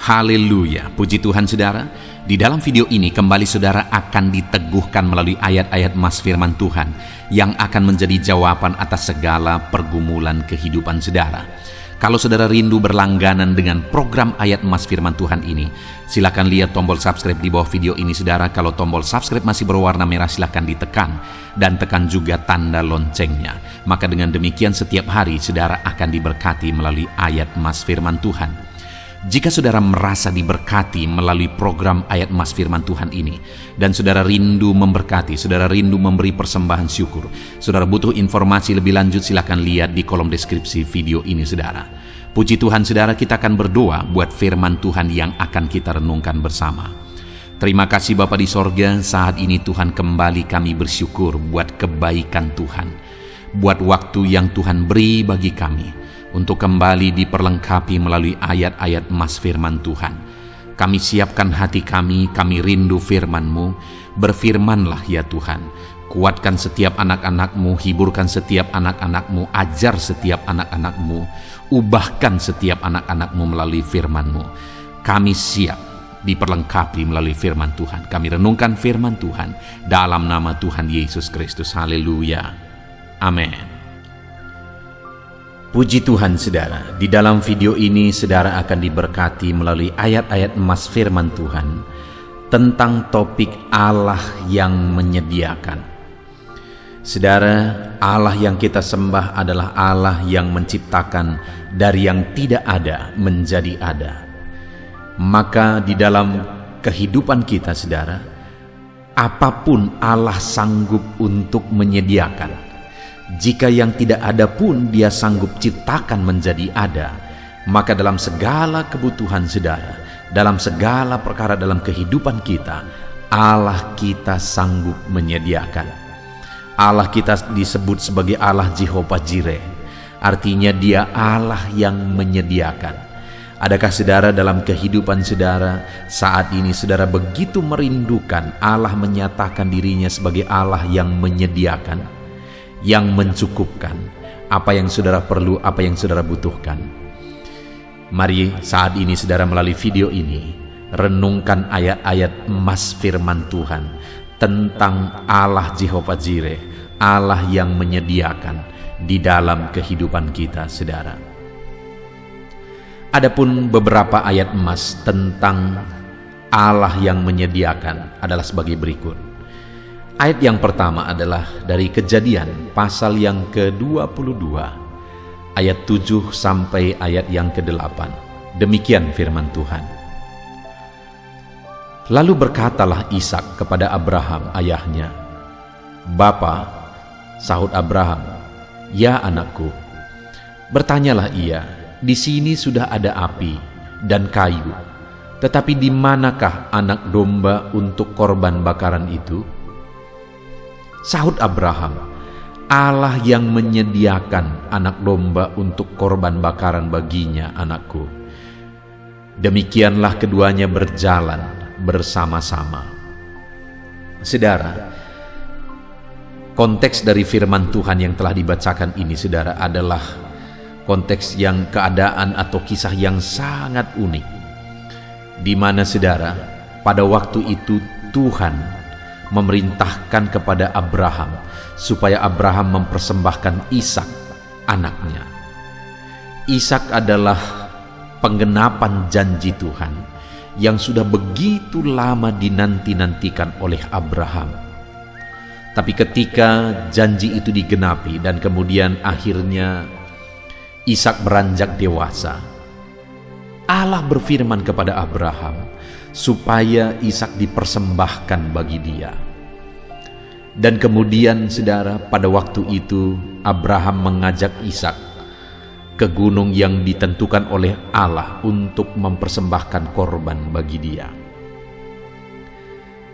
Haleluya, puji Tuhan saudara. Di dalam video ini kembali saudara akan diteguhkan melalui ayat-ayat mas firman Tuhan yang akan menjadi jawaban atas segala pergumulan kehidupan saudara. Kalau saudara rindu berlangganan dengan program ayat mas firman Tuhan ini, silakan lihat tombol subscribe di bawah video ini saudara. Kalau tombol subscribe masih berwarna merah, silakan ditekan dan tekan juga tanda loncengnya. Maka dengan demikian setiap hari saudara akan diberkati melalui ayat mas firman Tuhan. Jika saudara merasa diberkati melalui program ayat mas firman Tuhan ini, dan saudara rindu memberkati, saudara rindu memberi persembahan syukur, saudara butuh informasi lebih lanjut, silakan lihat di kolom deskripsi video ini saudara. Puji Tuhan saudara, kita akan berdoa buat firman Tuhan yang akan kita renungkan bersama. Terima kasih Bapa di sorga, saat ini Tuhan kembali kami bersyukur buat kebaikan Tuhan, buat waktu yang Tuhan beri bagi kami untuk kembali diperlengkapi melalui ayat-ayat mas firman Tuhan. Kami siapkan hati kami rindu firman-Mu. Berfirmanlah ya Tuhan, kuatkan setiap anak-anak-Mu, hiburkan setiap anak-anak-Mu, ajar setiap anak-anak-Mu, ubahkan setiap anak-anak-Mu melalui firman-Mu. Kami siap diperlengkapi melalui firman Tuhan. Kami renungkan firman Tuhan dalam nama Tuhan Yesus Kristus. Haleluya, amin. Puji Tuhan saudara, di dalam video ini saudara akan diberkati melalui ayat-ayat emas firman Tuhan tentang topik Allah yang menyediakan. Saudara, Allah yang kita sembah adalah Allah yang menciptakan dari yang tidak ada menjadi ada. Maka di dalam kehidupan kita saudara, apapun Allah sanggup untuk menyediakan. Jika yang tidak ada pun Dia sanggup ciptakan menjadi ada, maka dalam segala kebutuhan saudara, dalam segala perkara dalam kehidupan kita, Allah kita sanggup menyediakan. Allah kita disebut sebagai Allah Jehovah Jireh, artinya Dia Allah yang menyediakan. Adakah saudara dalam kehidupan saudara saat ini saudara begitu merindukan Allah menyatakan dirinya sebagai Allah yang menyediakan, yang mencukupkan apa yang saudara perlu, apa yang saudara butuhkan? Mari saat ini saudara melalui video ini renungkan ayat-ayat emas firman Tuhan tentang Allah Jehovah Jireh, Allah yang menyediakan di dalam kehidupan kita saudara. Adapun beberapa ayat emas tentang Allah yang menyediakan adalah sebagai berikut. Ayat yang pertama adalah dari Kejadian pasal yang ke-22 ayat 7 sampai ayat yang ke-8. Demikian firman Tuhan. Lalu berkatalah Ishak kepada Abraham ayahnya, "Bapa," sahut Abraham, "Ya anakku." Bertanyalah ia, "Di sini sudah ada api dan kayu, tetapi di manakah anak domba untuk korban bakaran itu?" Sahut Abraham, "Allah yang menyediakan anak domba untuk korban bakaran baginya, anakku." Demikianlah keduanya berjalan bersama-sama. Saudara, konteks dari firman Tuhan yang telah dibacakan ini saudara adalah konteks yang keadaan atau kisah yang sangat unik, di mana saudara pada waktu itu Tuhan memerintahkan kepada Abraham supaya Abraham mempersembahkan Ishak anaknya. Ishak adalah penggenapan janji Tuhan yang sudah begitu lama dinanti-nantikan oleh Abraham. Tapi ketika janji itu digenapi dan kemudian akhirnya Ishak beranjak dewasa, Allah berfirman kepada Abraham supaya Ishak dipersembahkan bagi dia. Dan kemudian saudara, pada waktu itu Abraham mengajak Ishak ke gunung yang ditentukan oleh Allah untuk mempersembahkan korban bagi dia.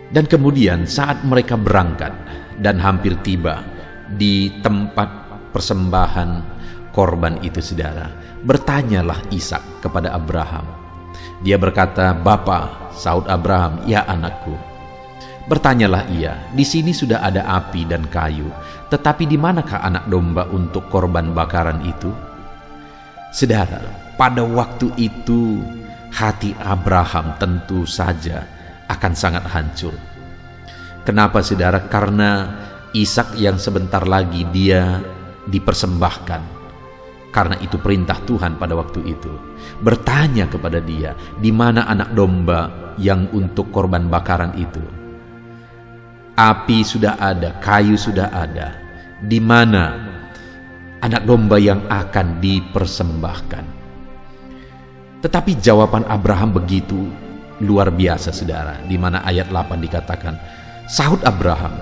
Dan kemudian saat mereka berangkat dan hampir tiba di tempat persembahan korban itu saudara, bertanyalah Ishak kepada Abraham. Dia berkata, "Bapa," sahut Abraham, "Ya anakku." Bertanyalah ia, "Di sini sudah ada api dan kayu, tetapi di manakah anak domba untuk korban bakaran itu?" Saudara, pada waktu itu hati Abraham tentu saja akan sangat hancur. Kenapa saudara? Karena Ishak yang sebentar lagi dia dipersembahkan, karena itu perintah Tuhan pada waktu itu, bertanya kepada dia, di mana anak domba yang untuk korban bakaran itu? Api sudah ada, kayu sudah ada, di mana anak domba yang akan dipersembahkan? Tetapi jawaban Abraham begitu luar biasa saudara, di mana ayat 8 dikatakan, sahut Abraham,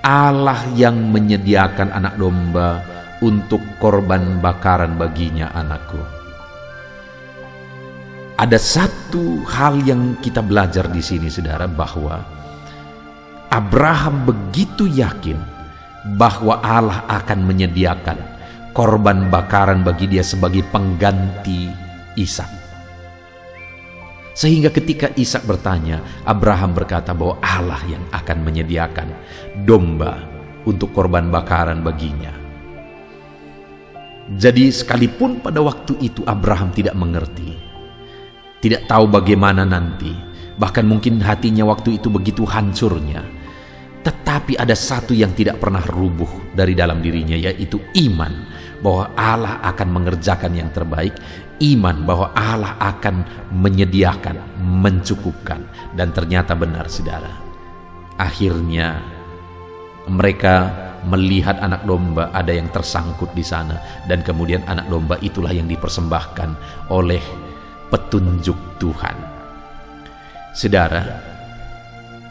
Allah yang menyediakan anak domba untuk korban bakaran baginya anakku. Ada satu hal yang kita belajar di sini saudara, bahwa Abraham begitu yakin bahwa Allah akan menyediakan korban bakaran bagi dia sebagai pengganti Ishak. Sehingga ketika Ishak bertanya, Abraham berkata bahwa Allah yang akan menyediakan domba untuk korban bakaran baginya. Jadi sekalipun pada waktu itu Abraham tidak mengerti, tidak tahu bagaimana nanti, bahkan mungkin hatinya waktu itu begitu hancurnya, tetapi ada satu yang tidak pernah rubuh dari dalam dirinya, yaitu iman bahwa Allah akan mengerjakan yang terbaik, iman bahwa Allah akan menyediakan, mencukupkan. Dan ternyata benar saudara, akhirnya mereka melihat anak domba ada yang tersangkut di sana, dan kemudian anak domba itulah yang dipersembahkan oleh petunjuk Tuhan. Saudara,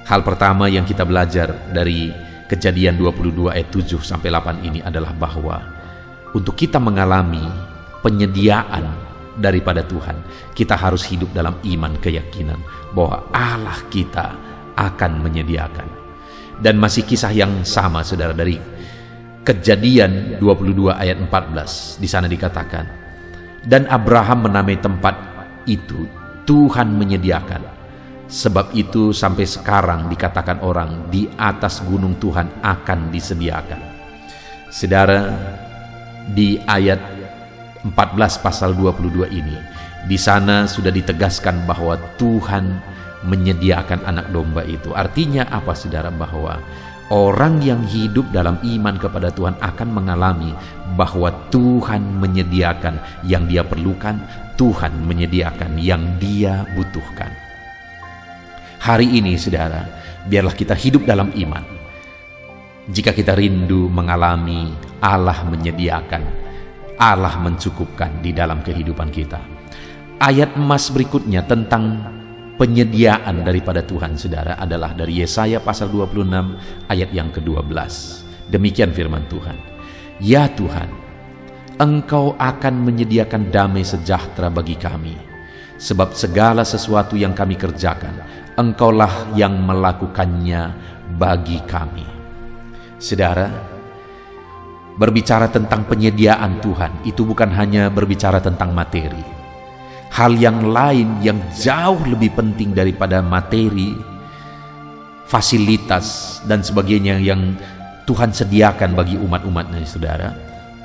hal pertama yang kita belajar dari Kejadian 22 ayat 7 sampai 8 ini adalah bahwa untuk kita mengalami penyediaan daripada Tuhan, kita harus hidup dalam iman, keyakinan bahwa Allah kita akan menyediakan. Dan masih kisah yang sama saudara dari Kejadian 22 ayat 14, di sana dikatakan, dan Abraham menamai tempat itu Tuhan menyediakan. Sebab itu sampai sekarang dikatakan orang, di atas gunung Tuhan akan disediakan. Saudara, di ayat 14 pasal 22 ini, di sana sudah ditegaskan bahwa Tuhan menyediakan anak domba itu. Artinya apa saudara? Bahwa orang yang hidup dalam iman kepada Tuhan akan mengalami bahwa Tuhan menyediakan yang dia perlukan, Tuhan menyediakan yang dia butuhkan. Hari ini saudara, biarlah kita hidup dalam iman. Jika kita rindu mengalami Allah menyediakan, Allah mencukupkan di dalam kehidupan kita. Ayat emas berikutnya tentang penyediaan daripada Tuhan saudara adalah dari Yesaya pasal 26 ayat yang ke-12. Demikian firman Tuhan, ya Tuhan, Engkau akan menyediakan damai sejahtera bagi kami, sebab segala sesuatu yang kami kerjakan, Engkaulah yang melakukannya bagi kami. Saudara, berbicara tentang penyediaan Tuhan itu bukan hanya berbicara tentang materi. Hal yang lain yang jauh lebih penting daripada materi, fasilitas dan sebagainya yang Tuhan sediakan bagi umat-umatnya saudara.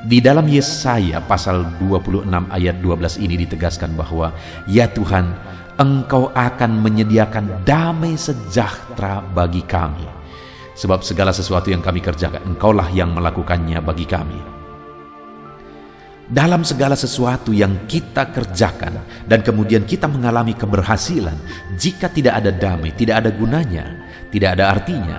Di dalam Yesaya pasal 26 ayat 12 ini ditegaskan bahwa ya Tuhan, Engkau akan menyediakan damai sejahtera bagi kami, sebab segala sesuatu yang kami kerjakan, Engkaulah yang melakukannya bagi kami. Dalam segala sesuatu yang kita kerjakan dan kemudian kita mengalami keberhasilan, jika tidak ada damai, tidak ada gunanya, tidak ada artinya.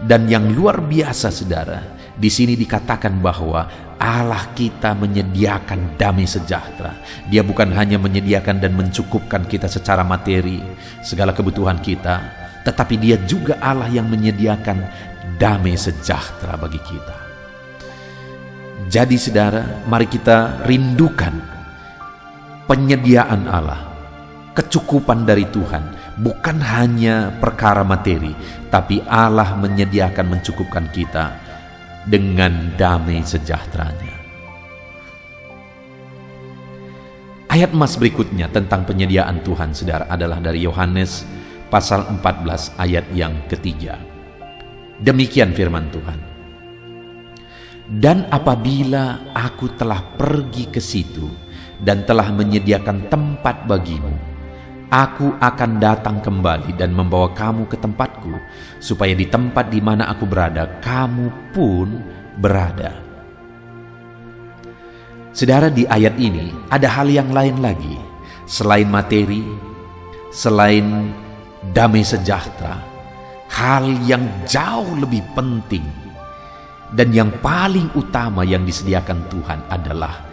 Dan yang luar biasa saudara, di sini dikatakan bahwa Allah kita menyediakan damai sejahtera. Dia bukan hanya menyediakan dan mencukupkan kita secara materi, segala kebutuhan kita, tetapi Dia juga Allah yang menyediakan damai sejahtera bagi kita. Jadi saudara, mari kita rindukan penyediaan Allah, kecukupan dari Tuhan, bukan hanya perkara materi, tapi Allah menyediakan, mencukupkan kita dengan damai sejahteranya. Ayat emas berikutnya tentang penyediaan Tuhan saudara adalah dari Yohanes pasal 14 ayat yang ketiga. Demikian firman Tuhan, dan apabila aku telah pergi ke situ dan telah menyediakan tempat bagimu, Aku akan datang kembali dan membawa kamu ke tempatku, supaya di tempat di mana aku berada, kamu pun berada. Saudara, di ayat ini ada hal yang lain lagi. Selain materi, selain damai sejahtera, hal yang jauh lebih penting dan yang paling utama yang disediakan Tuhan adalah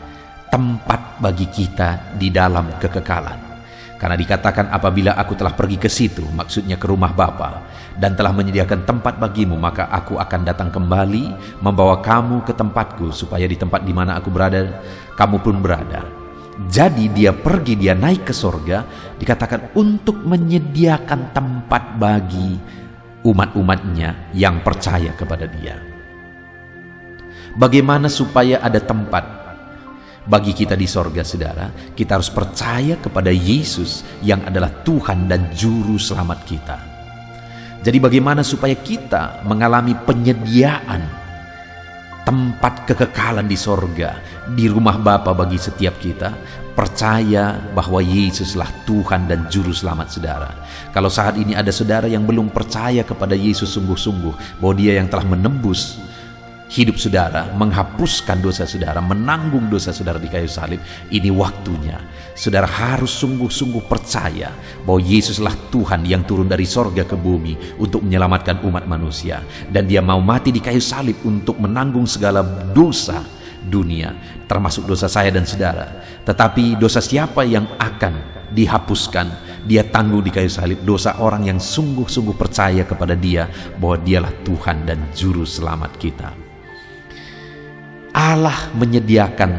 tempat bagi kita di dalam kekekalan. Karena dikatakan apabila aku telah pergi ke situ, maksudnya ke rumah Bapa, dan telah menyediakan tempat bagimu, maka aku akan datang kembali membawa kamu ke tempatku, supaya di tempat di mana aku berada, kamu pun berada. Jadi dia pergi, dia naik ke sorga, dikatakan untuk menyediakan tempat bagi umat-umatnya yang percaya kepada dia. Bagaimana supaya ada tempat bagi kita di sorga, saudara? Kita harus percaya kepada Yesus yang adalah Tuhan dan Juru Selamat kita. Jadi bagaimana supaya kita mengalami penyediaan tempat kekekalan di sorga, di rumah Bapa bagi setiap kita? Percaya bahwa Yesuslah Tuhan dan Juru Selamat, saudara. Kalau saat ini ada saudara yang belum percaya kepada Yesus sungguh-sungguh, bahwa dia yang telah menebus hidup saudara, menghapuskan dosa saudara, menanggung dosa saudara di kayu salib, ini waktunya saudara harus sungguh-sungguh percaya bahwa Yesuslah Tuhan yang turun dari sorga ke bumi untuk menyelamatkan umat manusia, dan dia mau mati di kayu salib untuk menanggung segala dosa dunia, termasuk dosa saya dan saudara. Tetapi dosa siapa yang akan dihapuskan? Dia tanggung di kayu salib dosa orang yang sungguh-sungguh percaya kepada dia bahwa dialah Tuhan dan Juru Selamat kita. Allah menyediakan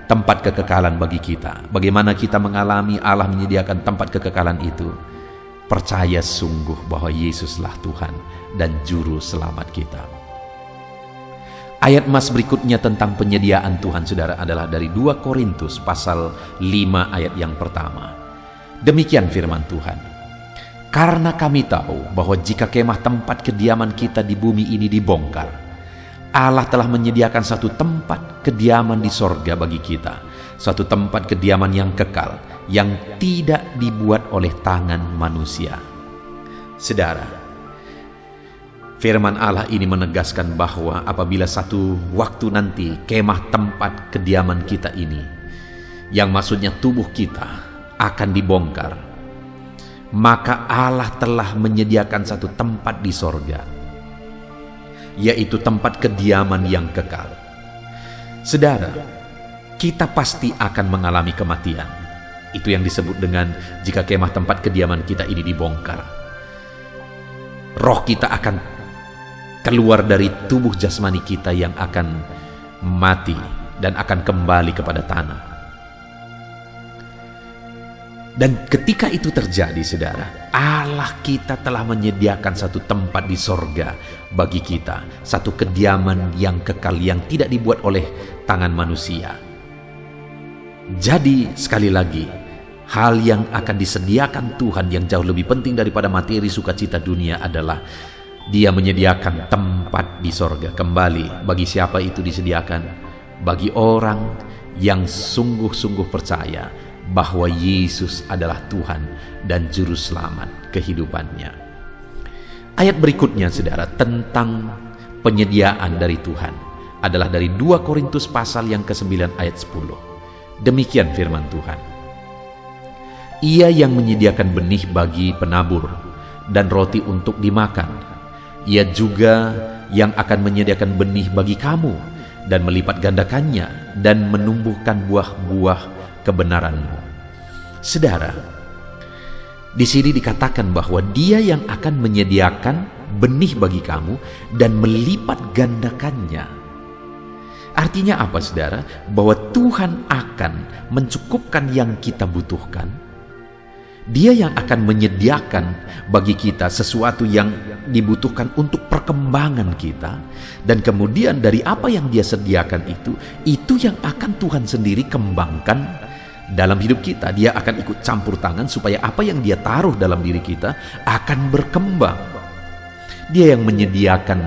tempat kekekalan bagi kita. Bagaimana kita mengalami Allah menyediakan tempat kekekalan itu? Percaya sungguh bahwa Yesuslah Tuhan dan Juru Selamat kita. Ayat mas berikutnya tentang penyediaan Tuhan, saudara, adalah dari 2 Korintus pasal 5 ayat yang pertama. Demikian firman Tuhan. Karena kami tahu bahwa jika kemah tempat kediaman kita di bumi ini dibongkar, Allah telah menyediakan satu tempat kediaman di sorga bagi kita, suatu tempat kediaman yang kekal, yang tidak dibuat oleh tangan manusia. Saudara, firman Allah ini menegaskan bahwa apabila satu waktu nanti kemah tempat kediaman kita ini, yang maksudnya tubuh kita, akan dibongkar, maka Allah telah menyediakan satu tempat di sorga, yaitu tempat kediaman yang kekal. Saudara, kita pasti akan mengalami kematian. Itu yang disebut dengan jika kemah tempat kediaman kita ini dibongkar. Roh kita akan keluar dari tubuh jasmani kita yang akan mati dan akan kembali kepada tanah. Dan ketika itu terjadi, saudara, Allah kita telah menyediakan satu tempat di sorga bagi kita, satu kediaman yang kekal yang tidak dibuat oleh tangan manusia. Jadi sekali lagi, hal yang akan disediakan Tuhan yang jauh lebih penting daripada materi sukacita dunia adalah Dia menyediakan tempat di sorga. Kembali, bagi siapa itu disediakan? Bagi orang yang sungguh-sungguh percaya bahwa Yesus adalah Tuhan dan Juru Selamat kehidupannya. Ayat berikutnya, saudara, tentang penyediaan dari Tuhan adalah dari 2 Korintus pasal yang ke-9 ayat 10. Demikian firman Tuhan. Ia yang menyediakan benih bagi penabur dan roti untuk dimakan. Ia juga yang akan menyediakan benih bagi kamu dan melipat gandakannya dan menumbuhkan buah-buah kebenaranmu. Saudara, di sini dikatakan bahwa Dia yang akan menyediakan benih bagi kamu dan melipat gandakannya. Artinya apa, saudara? Bahwa Tuhan akan mencukupkan yang kita butuhkan. Dia yang akan menyediakan bagi kita sesuatu yang dibutuhkan untuk perkembangan kita, dan kemudian dari apa yang Dia sediakan itu yang akan Tuhan sendiri kembangkan dalam hidup kita. Dia akan ikut campur tangan supaya apa yang Dia taruh dalam diri kita akan berkembang. Dia yang menyediakan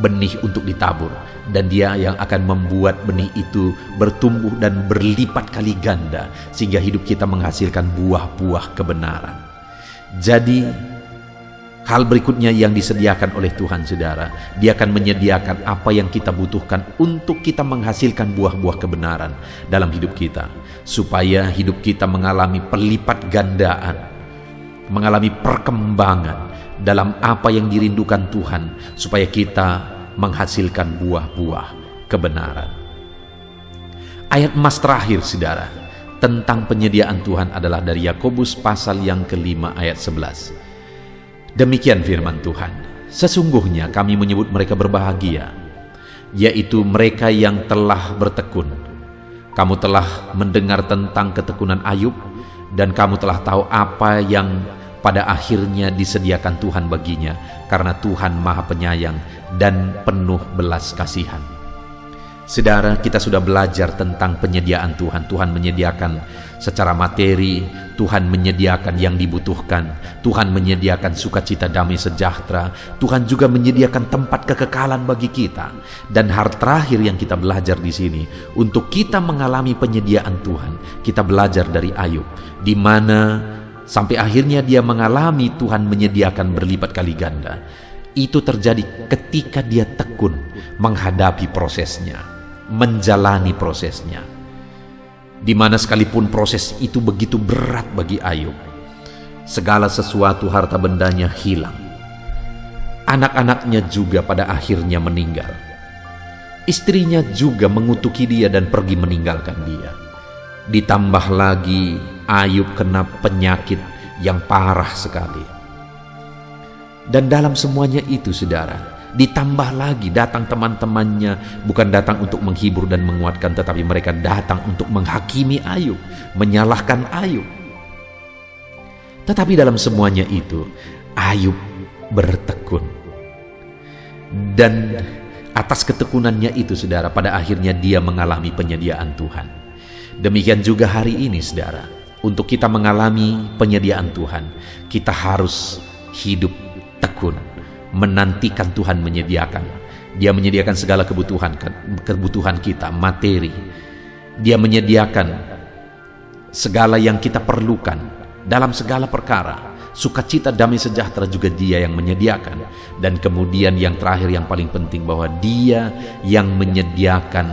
benih untuk ditabur, dan Dia yang akan membuat benih itu bertumbuh dan berlipat kali ganda sehingga hidup kita menghasilkan buah-buah kebenaran. Jadi hal berikutnya yang disediakan oleh Tuhan, saudara, Dia akan menyediakan apa yang kita butuhkan untuk kita menghasilkan buah-buah kebenaran dalam hidup kita, supaya hidup kita mengalami pelipat gandaan, mengalami perkembangan dalam apa yang dirindukan Tuhan, supaya kita menghasilkan buah-buah kebenaran. Ayat emas terakhir, saudara, tentang penyediaan Tuhan adalah dari Yakobus pasal yang ke-5 ayat 11. Demikian firman Tuhan, sesungguhnya kami menyebut mereka berbahagia, yaitu mereka yang telah bertekun. Kamu telah mendengar tentang ketekunan Ayub, dan kamu telah tahu apa yang pada akhirnya disediakan Tuhan baginya, karena Tuhan Maha Penyayang dan penuh belas kasihan. Saudara, kita sudah belajar tentang penyediaan Tuhan. Tuhan menyediakan secara materi, Tuhan menyediakan yang dibutuhkan, Tuhan menyediakan sukacita, damai sejahtera, Tuhan juga menyediakan tempat kekekalan bagi kita. Dan hal terakhir yang kita belajar di sini, untuk kita mengalami penyediaan Tuhan, kita belajar dari Ayub, di mana sampai akhirnya dia mengalami Tuhan menyediakan berlipat kali ganda. Itu terjadi ketika dia tekun menghadapi prosesnya, menjalani prosesnya, di mana sekalipun proses itu begitu berat bagi Ayub. Segala sesuatu harta bendanya hilang, anak-anaknya juga pada akhirnya meninggal, istrinya juga mengutuki dia dan pergi meninggalkan dia. Ditambah lagi Ayub kena penyakit yang parah sekali. Dan dalam semuanya itu, saudara, ditambah lagi datang teman-temannya, bukan datang untuk menghibur dan menguatkan, tetapi mereka datang untuk menghakimi Ayub, menyalahkan Ayub. Tetapi dalam semuanya itu, Ayub bertekun. Dan atas ketekunannya itu, saudara, pada akhirnya dia mengalami penyediaan Tuhan. Demikian juga hari ini, saudara, untuk kita mengalami penyediaan Tuhan, kita harus hidup tekun, menantikan Tuhan menyediakan. Dia menyediakan segala kebutuhan kita, materi. Dia menyediakan segala yang kita perlukan dalam segala perkara. Sukacita, damai sejahtera juga Dia yang menyediakan. Dan kemudian yang terakhir, yang paling penting, bahwa Dia yang menyediakan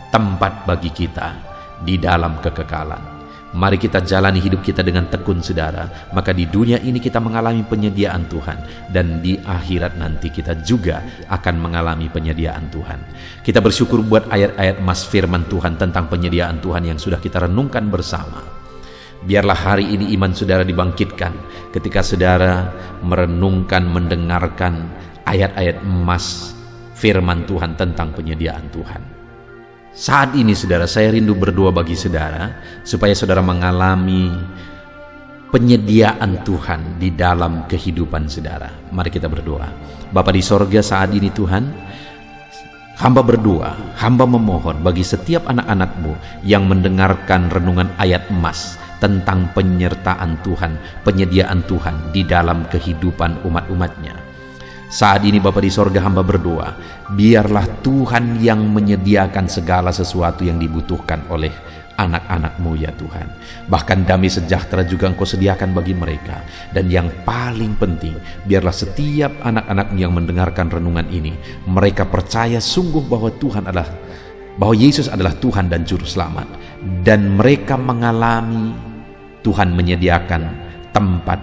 tempat bagi kita di dalam kekekalan. Mari kita jalani hidup kita dengan tekun, saudara. Maka di dunia ini kita mengalami penyediaan Tuhan, dan di akhirat nanti kita juga akan mengalami penyediaan Tuhan. Kita bersyukur buat ayat-ayat emas firman Tuhan tentang penyediaan Tuhan yang sudah kita renungkan bersama. Biarlah hari ini iman saudara dibangkitkan ketika saudara merenungkan, mendengarkan ayat-ayat emas firman Tuhan tentang penyediaan Tuhan. Saat ini, saudara, saya rindu berdoa bagi saudara, supaya saudara mengalami penyediaan Tuhan di dalam kehidupan saudara. Mari kita berdoa. Bapa di sorga, saat ini Tuhan, hamba berdoa, hamba memohon bagi setiap anak-anak-Mu yang mendengarkan renungan ayat emas tentang penyertaan Tuhan, penyediaan Tuhan di dalam kehidupan umat-umatnya. Saat ini Bapa di sorga, hamba berdoa, biarlah Tuhan yang menyediakan segala sesuatu yang dibutuhkan oleh anak-anak-Mu, ya Tuhan. Bahkan damai sejahtera juga Engkau sediakan bagi mereka. Dan yang paling penting, biarlah setiap anak-anak-Mu yang mendengarkan renungan ini, mereka percaya sungguh bahwa bahwa Yesus adalah Tuhan dan Juru Selamat. Dan mereka mengalami Tuhan menyediakan tempat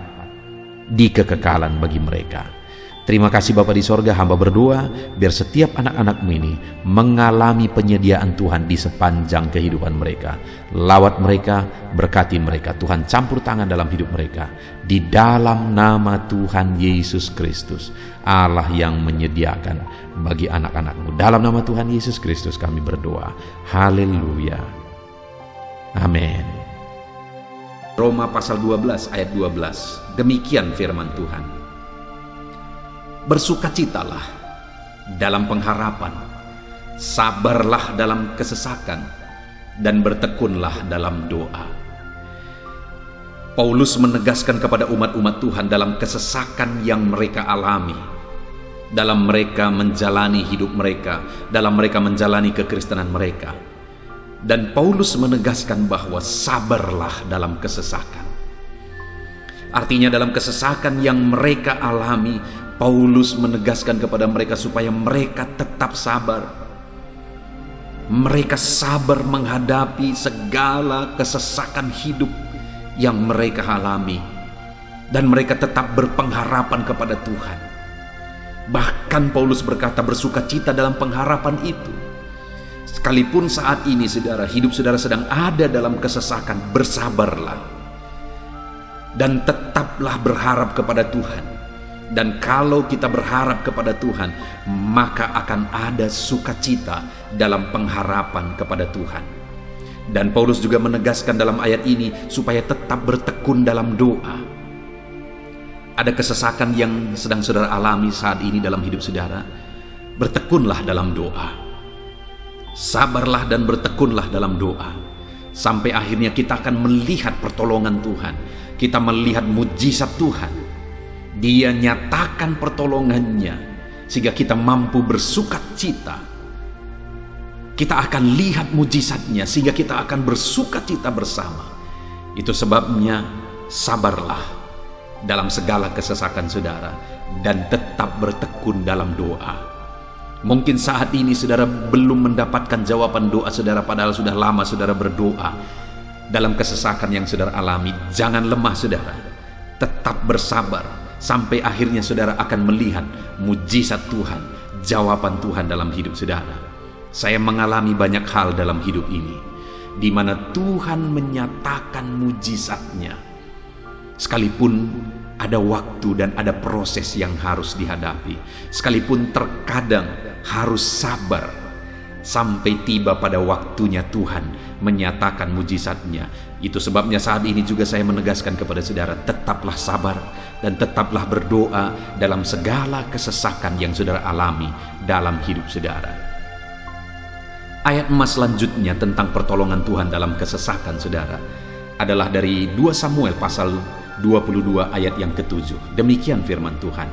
di kekekalan bagi mereka. Terima kasih Bapa di sorga, hamba berdoa biar setiap anak-anak-Mu ini mengalami penyediaan Tuhan di sepanjang kehidupan mereka. Lawat mereka, berkati mereka, Tuhan campur tangan dalam hidup mereka. Di dalam nama Tuhan Yesus Kristus, Allah yang menyediakan bagi anak-anak-Mu. Dalam nama Tuhan Yesus Kristus kami berdoa. Haleluya. Amin. Roma pasal 12 ayat 12. Demikian firman Tuhan. Bersukacitalah dalam pengharapan, sabarlah dalam kesesakan, dan bertekunlah dalam doa. Paulus menegaskan kepada umat-umat Tuhan dalam kesesakan yang mereka alami, dalam mereka menjalani hidup mereka, dalam mereka menjalani kekristenan mereka. Dan Paulus menegaskan bahwa sabarlah dalam kesesakan. Artinya dalam kesesakan yang mereka alami, Paulus menegaskan kepada mereka supaya mereka tetap sabar. Mereka sabar menghadapi segala kesesakan hidup yang mereka alami. Dan mereka tetap berpengharapan kepada Tuhan. Bahkan Paulus berkata bersukacita dalam pengharapan itu. Sekalipun saat ini saudara, hidup saudara sedang ada dalam kesesakan, bersabarlah. Dan tetaplah berharap kepada Tuhan. Dan kalau kita berharap kepada Tuhan, maka akan ada sukacita dalam pengharapan kepada Tuhan. Dan Paulus juga menegaskan dalam ayat ini supaya tetap bertekun dalam doa. Ada kesesakan yang sedang saudara alami saat ini dalam hidup saudara, bertekunlah dalam doa. Sabarlah dan bertekunlah dalam doa. Sampai akhirnya kita akan melihat pertolongan Tuhan. Kita melihat mujizat Tuhan. Dia nyatakan pertolongannya sehingga kita mampu bersukacita. Kita akan lihat mujizatnya sehingga kita akan bersukacita bersama. Itu sebabnya sabarlah dalam segala kesesakan saudara dan tetap bertekun dalam doa. Mungkin saat ini saudara belum mendapatkan jawaban doa saudara, padahal sudah lama saudara berdoa. Dalam kesesakan yang saudara alami, jangan lemah saudara. Tetap bersabar sampai akhirnya saudara akan melihat mujizat Tuhan, jawaban Tuhan dalam hidup saudara. Saya mengalami banyak hal dalam hidup ini, di mana Tuhan menyatakan mujizatnya. Sekalipun ada waktu dan ada proses yang harus dihadapi, sekalipun terkadang harus sabar sampai tiba pada waktunya Tuhan menyatakan mujizatnya. Itu sebabnya saat ini juga saya menegaskan kepada saudara, tetaplah sabar dan tetaplah berdoa dalam segala kesesakan yang saudara alami dalam hidup saudara. Ayat emas selanjutnya tentang pertolongan Tuhan dalam kesesakan saudara adalah dari 2 Samuel pasal 22 ayat yang ke-7. Demikian firman Tuhan.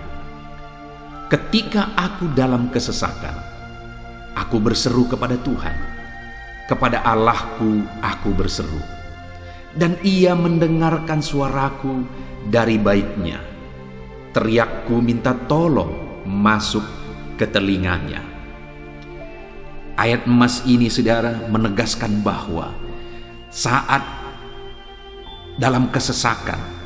Ketika aku dalam kesesakan, aku berseru kepada Tuhan, kepada Allahku aku berseru, dan Ia mendengarkan suaraku dari baitnya. Teriakku minta tolong masuk ke telinganya. Ayat emas ini saudara menegaskan bahwa saat dalam kesesakan,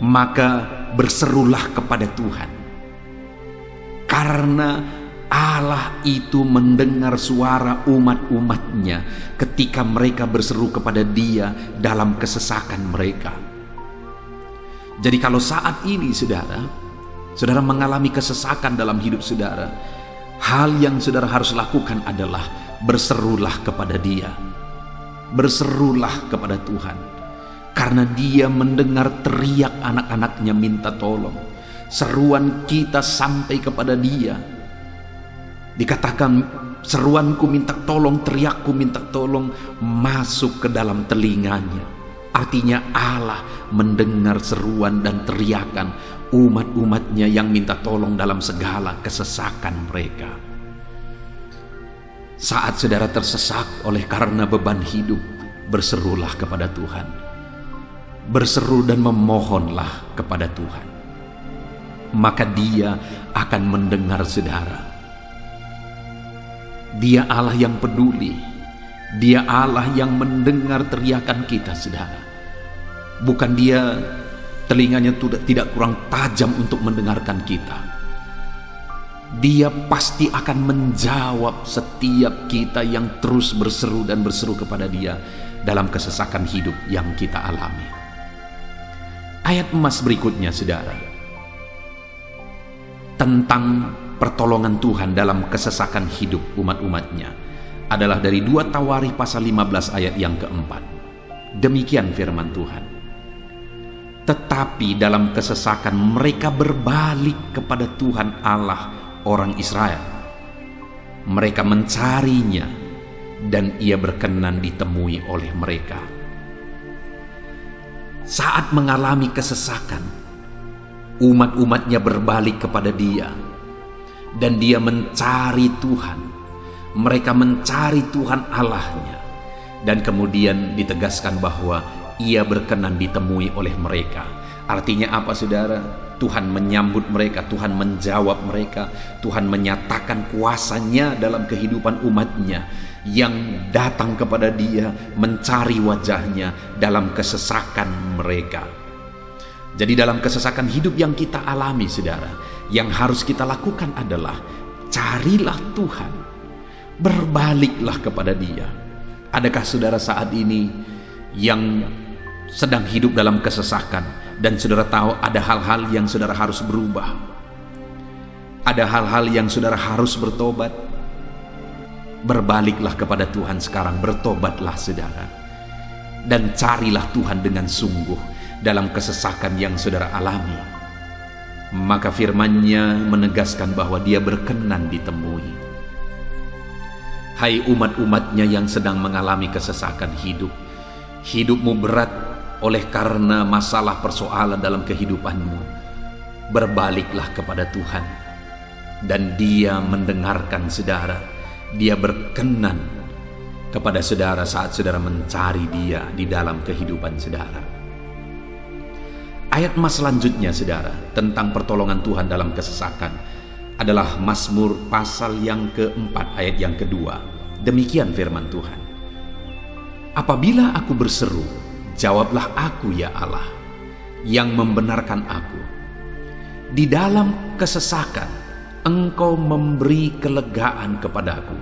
maka berserulah kepada Tuhan, karena Allah itu mendengar suara umat-umatnya ketika mereka berseru kepada Dia dalam kesesakan mereka. Jadi kalau saat ini saudara mengalami kesesakan dalam hidup saudara, hal yang saudara harus lakukan adalah berserulah kepada Dia. Berserulah kepada Tuhan, karena Dia mendengar teriak anak-anaknya minta tolong. Seruan kita sampai kepada Dia. Dikatakan seruanku minta tolong, teriakku minta tolong masuk ke dalam telinganya. Artinya Allah mendengar seruan dan teriakan umat-umatnya yang minta tolong dalam segala kesesakan mereka. Saat saudara tersesak oleh karena beban hidup, berserulah kepada Tuhan. Berseru dan memohonlah kepada Tuhan, maka Dia akan mendengar saudara. Dia Allah yang peduli. Dia Allah yang mendengar teriakan kita saudara. Bukan Dia telinganya tidak kurang tajam untuk mendengarkan kita. Dia pasti akan menjawab setiap kita yang terus berseru dan berseru kepada Dia dalam kesesakan hidup yang kita alami. Ayat emas berikutnya saudara, tentang pertolongan Tuhan dalam kesesakan hidup umat-umatnya adalah dari 2 Tawarikh pasal 15 ayat yang keempat. Demikian firman Tuhan. Tetapi dalam kesesakan mereka berbalik kepada Tuhan Allah orang Israel. Mereka mencarinya dan Ia berkenan ditemui oleh mereka. Saat mengalami kesesakan, Umat-umatnya berbalik kepada Dia, dan Dia mencari Tuhan. Mereka mencari Tuhan Allahnya, dan kemudian ditegaskan bahwa Ia berkenan ditemui oleh mereka. Artinya apa, saudara? Tuhan menyambut mereka, Tuhan menjawab mereka, Tuhan menyatakan kuasa-Nya dalam kehidupan umatnya yang datang kepada Dia, mencari wajah-Nya dalam kesesakan mereka. Jadi dalam kesesakan hidup yang kita alami, saudara, yang harus kita lakukan adalah carilah Tuhan, berbaliklah kepada Dia. Adakah saudara saat ini yang sedang hidup dalam kesesakan dan saudara tahu ada hal-hal yang saudara harus berubah? Ada hal-hal yang saudara harus bertobat? Berbaliklah kepada Tuhan sekarang, bertobatlah saudara, dan carilah Tuhan dengan sungguh dalam kesesakan yang saudara alami. Maka firman-Nya menegaskan bahwa Dia berkenan ditemui. Hai umat-umatnya yang sedang mengalami kesesakan hidup, hidupmu berat oleh karena masalah persoalan dalam kehidupanmu, berbaliklah kepada Tuhan, dan Dia mendengarkan saudara. Dia berkenan kepada saudara saat saudara mencari Dia di dalam kehidupan saudara. Ayat mas selanjutnya, saudara, tentang pertolongan Tuhan dalam kesesakan adalah Mazmur pasal yang keempat ayat yang kedua. Demikian firman Tuhan. Apabila aku berseru, jawablah aku ya Allah, yang membenarkan aku. Di dalam kesesakan, Engkau memberi kelegaan kepadaku.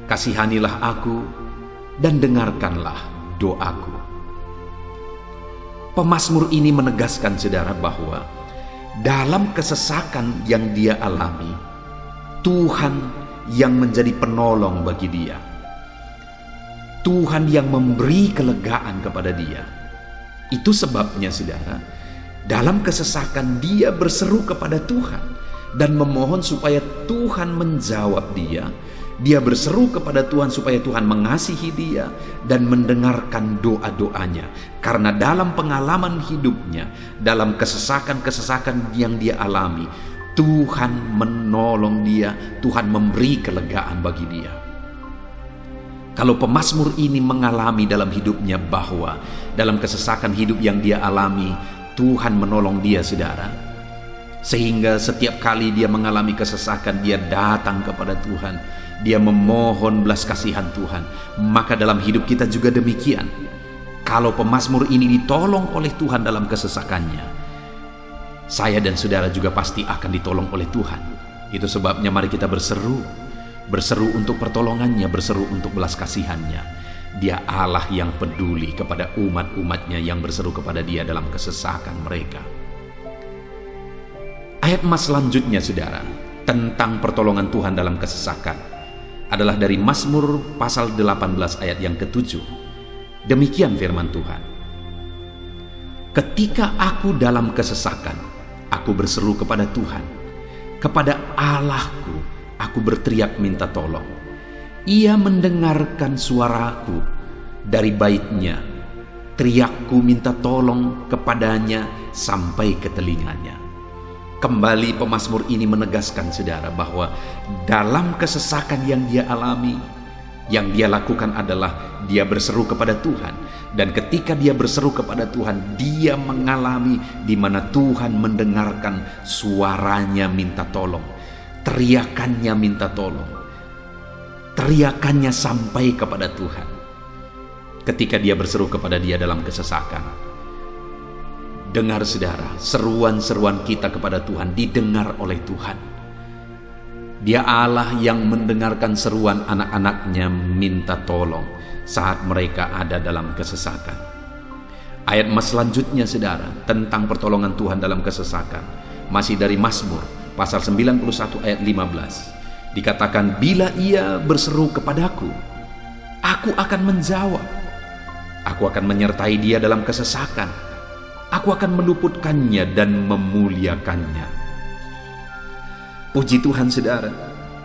Kasihanilah aku dan dengarkanlah doaku. Pemazmur ini menegaskan saudara bahwa dalam kesesakan yang dia alami, Tuhan yang menjadi penolong bagi dia. Tuhan yang memberi kelegaan kepada dia. Itu sebabnya saudara, dalam kesesakan dia berseru kepada Tuhan dan memohon supaya Tuhan menjawab dia. Dia berseru kepada Tuhan supaya Tuhan mengasihi dia dan mendengarkan doa-doanya. Karena dalam pengalaman hidupnya, dalam kesesakan-kesesakan yang dia alami, Tuhan menolong dia, Tuhan memberi kelegaan bagi dia. Kalau pemazmur ini mengalami dalam hidupnya bahwa dalam kesesakan hidup yang dia alami, Tuhan menolong dia, saudara. Sehingga setiap kali dia mengalami kesesakan, dia datang kepada Tuhan. Dia memohon belas kasihan Tuhan. Maka dalam hidup kita juga demikian. Kalau pemazmur ini ditolong oleh Tuhan dalam kesesakannya, saya dan saudara juga pasti akan ditolong oleh Tuhan. Itu sebabnya mari kita berseru. Berseru untuk pertolongannya, berseru untuk belas kasihannya. Dia Allah yang peduli kepada umat-umatnya yang berseru kepada Dia dalam kesesakan mereka. Ayat mas selanjutnya, saudara, tentang pertolongan Tuhan dalam kesesakan adalah dari Mazmur pasal 18 ayat yang ke-7. Demikian firman Tuhan. Ketika aku dalam kesesakan, aku berseru kepada Tuhan. Kepada Allahku, aku berteriak minta tolong. Ia mendengarkan suaraku dari bait-Nya. Teriakku minta tolong kepadanya sampai ke telinganya. Kembali pemazmur ini menegaskan saudara bahwa dalam kesesakan yang dia alami, yang dia lakukan adalah dia berseru kepada Tuhan. Dan ketika dia berseru kepada Tuhan, dia mengalami di mana Tuhan mendengarkan suaranya minta tolong, teriakannya minta tolong, teriakannya sampai kepada Tuhan. Ketika dia berseru kepada Dia dalam kesesakan, dengar saudara, seruan-seruan kita kepada Tuhan didengar oleh Tuhan. Dia Allah yang mendengarkan seruan anak-anaknya minta tolong saat mereka ada dalam kesesakan. Ayat mas selanjutnya saudara, tentang pertolongan Tuhan dalam kesesakan, masih dari Mazmur pasal 91 ayat 15. Dikatakan, bila ia berseru kepadaku, aku akan menjawab. Aku akan menyertai dia dalam kesesakan. Aku akan meluputkannya dan memuliakannya. Puji Tuhan saudara,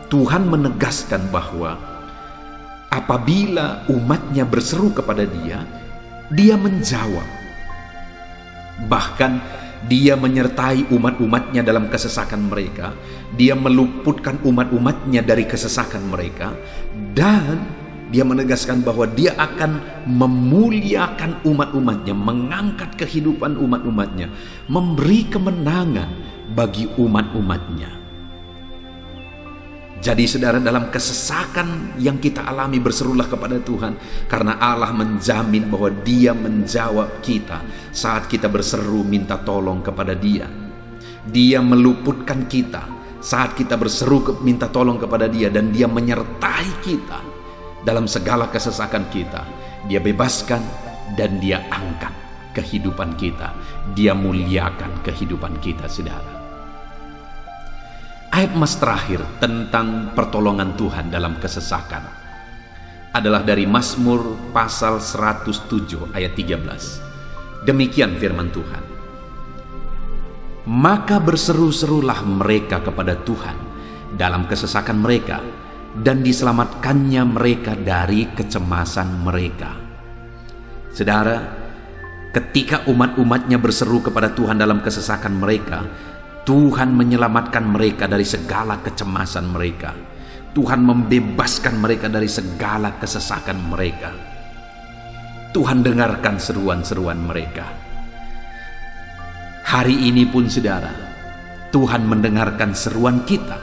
Tuhan menegaskan bahwa apabila umatnya berseru kepada Dia, Dia menjawab. Bahkan Dia menyertai umat-umatnya dalam kesesakan mereka. Dia meluputkan umat-umatnya dari kesesakan mereka. Dan dia menegaskan bahwa dia akan memuliakan umat-umatnya, mengangkat kehidupan umat-umatnya, memberi kemenangan bagi umat-umatnya. Jadi saudara, dalam kesesakan yang kita alami, berserulah kepada Tuhan, karena Allah menjamin bahwa Dia menjawab kita saat kita berseru minta tolong kepada Dia. Dia meluputkan kita saat kita berseru minta tolong kepada Dia, dan Dia menyertai kita dalam segala kesesakan kita. Dia bebaskan dan Dia angkat kehidupan kita. Dia muliakan kehidupan kita, saudara. Ayat emas terakhir tentang pertolongan Tuhan dalam kesesakan adalah dari Mazmur pasal 107 ayat 13. Demikian firman Tuhan. Maka berseru-serulah mereka kepada Tuhan dalam kesesakan mereka, dan diselamatkannya mereka dari kecemasan mereka. Saudara, ketika umat-umatnya berseru kepada Tuhan dalam kesesakan mereka, Tuhan menyelamatkan mereka dari segala kecemasan mereka. Tuhan membebaskan mereka dari segala kesesakan mereka. Tuhan dengarkan seruan-seruan mereka. Hari ini pun saudara, Tuhan mendengarkan seruan kita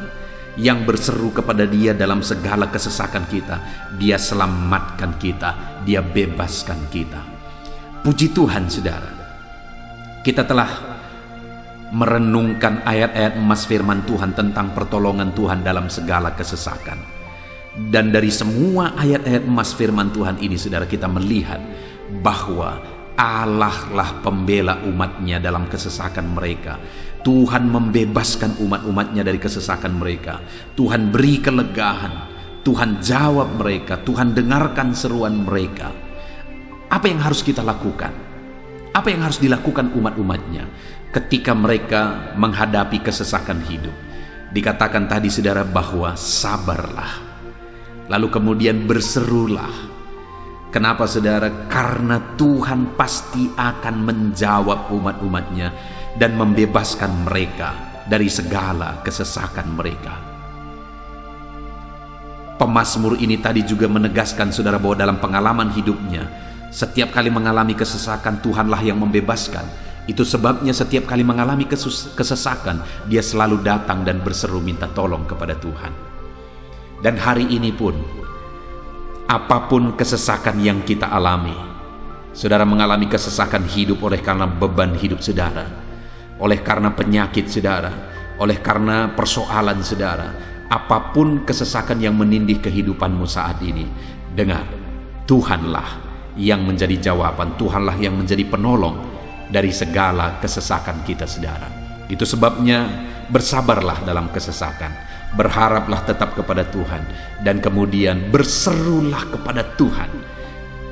yang berseru kepada Dia dalam segala kesesakan kita. Dia selamatkan kita, Dia bebaskan kita. Puji Tuhan saudara, kita telah merenungkan ayat-ayat emas firman Tuhan tentang pertolongan Tuhan dalam segala kesesakan. Dan dari semua ayat-ayat emas firman Tuhan ini, saudara, kita melihat bahwa Allah lah pembela umatnya dalam kesesakan mereka. Tuhan membebaskan umat-umatnya dari kesesakan mereka. Tuhan beri kelegaan, Tuhan jawab mereka, Tuhan dengarkan seruan mereka. Apa yang harus kita lakukan? Apa yang harus dilakukan umat-umatnya ketika mereka menghadapi kesesakan hidup? Dikatakan tadi saudara bahwa sabarlah, lalu kemudian berserulah. Kenapa saudara? Karena Tuhan pasti akan menjawab umat-umatnya dan membebaskan mereka dari segala kesesakan mereka. Pemazmur ini tadi juga menegaskan saudara bahwa dalam pengalaman hidupnya, setiap kali mengalami kesesakan, Tuhanlah yang membebaskan. Itu sebabnya setiap kali mengalami kesesakan, dia selalu datang dan berseru minta tolong kepada Tuhan. Dan hari ini pun, apapun kesesakan yang kita alami, saudara mengalami kesesakan hidup oleh karena beban hidup saudara, oleh karena penyakit saudara, oleh karena persoalan saudara, apapun kesesakan yang menindih kehidupanmu saat ini, dengar, Tuhanlah yang menjadi jawaban, Tuhanlah yang menjadi penolong dari segala kesesakan kita saudara. Itu sebabnya bersabarlah dalam kesesakan, berharaplah tetap kepada Tuhan, dan kemudian berserulah kepada Tuhan,